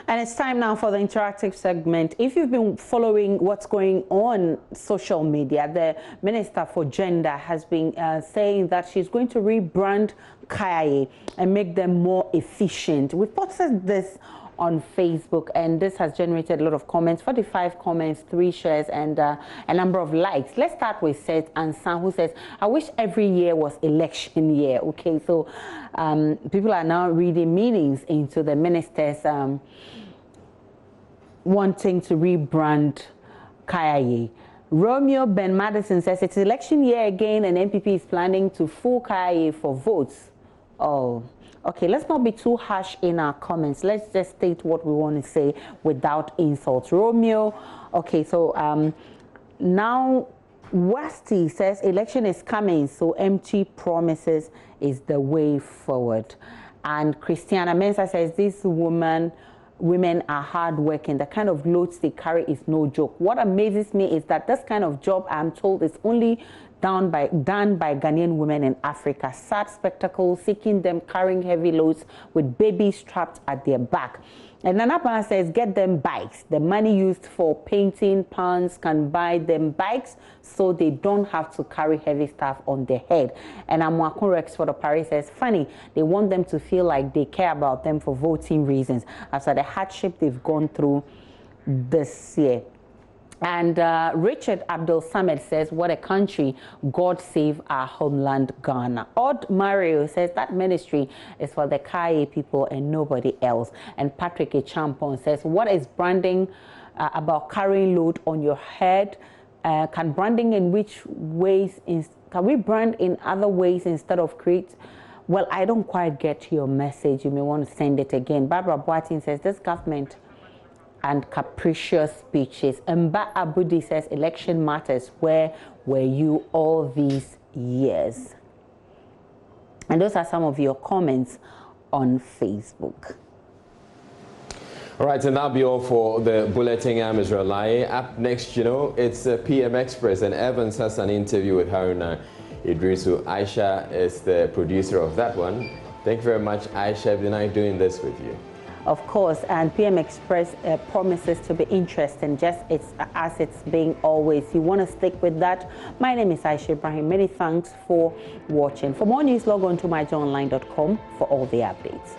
Speaker 4: And it's time now for the interactive segment. If you've been following what's going on social media, the Minister for Gender has been saying that she's going to rebrand Kayaye and make them more efficient. We posted this on Facebook, and this has generated a lot of comments, 45 comments, 3 shares, and a number of likes. Let's start with Seth Ansan, who says, I wish every year was election year. Okay, so people are now reading meanings into the minister's wanting to rebrand Kayaye. Romeo Ben Madison says, it's election year again, and NPP is planning to fool Kayaye for votes. Oh. Okay, let's not be too harsh in our comments. Let's just state what we want to say without insults. Romeo, okay, so now Wasti says election is coming, so empty promises is the way forward. And Christiana Mensah says these women are hardworking. The kind of loads they carry is no joke. What amazes me is that this kind of job, I'm told, is only done by Ghanaian women in Africa. Sad spectacle, seeing them carrying heavy loads with babies strapped at their back. And Nanapa says, get them bikes. The money used for painting pans can buy them bikes so they don't have to carry heavy stuff on their head. And Amwakun Rex for the Paris says, funny, they want them to feel like they care about them for voting reasons after the hardship they've gone through this year. And Richard Abdul Samed says, what a country, God save our homeland, Ghana. Odd Mario says that ministry is for the Kayaye people and nobody else. And Patrick Echampon says, what is branding about carrying load on your head? Can branding in which ways, can we brand in other ways instead of create? Well, I don't quite get your message. You may want to send it again. Barbara Boatin says, this government and capricious speeches. Mba Abudi says, election matters. Where were you all these years? And those are some of your comments on Facebook.
Speaker 3: All right, and that'll be all for the bulletin. I'm Israel Lai. Up next, it's PM Express, and Evans has an interview with Haruna Idrisu. Aisha is the producer of that one. Thank you very much, Aisha. I've been nice doing this with you.
Speaker 4: Of course, and PM Express promises to be interesting, just as it's being always. You want to stick with that? My name is Aisha Ibrahim. Many thanks for watching. For more news, log on to MyJoyOnline.com for all the updates.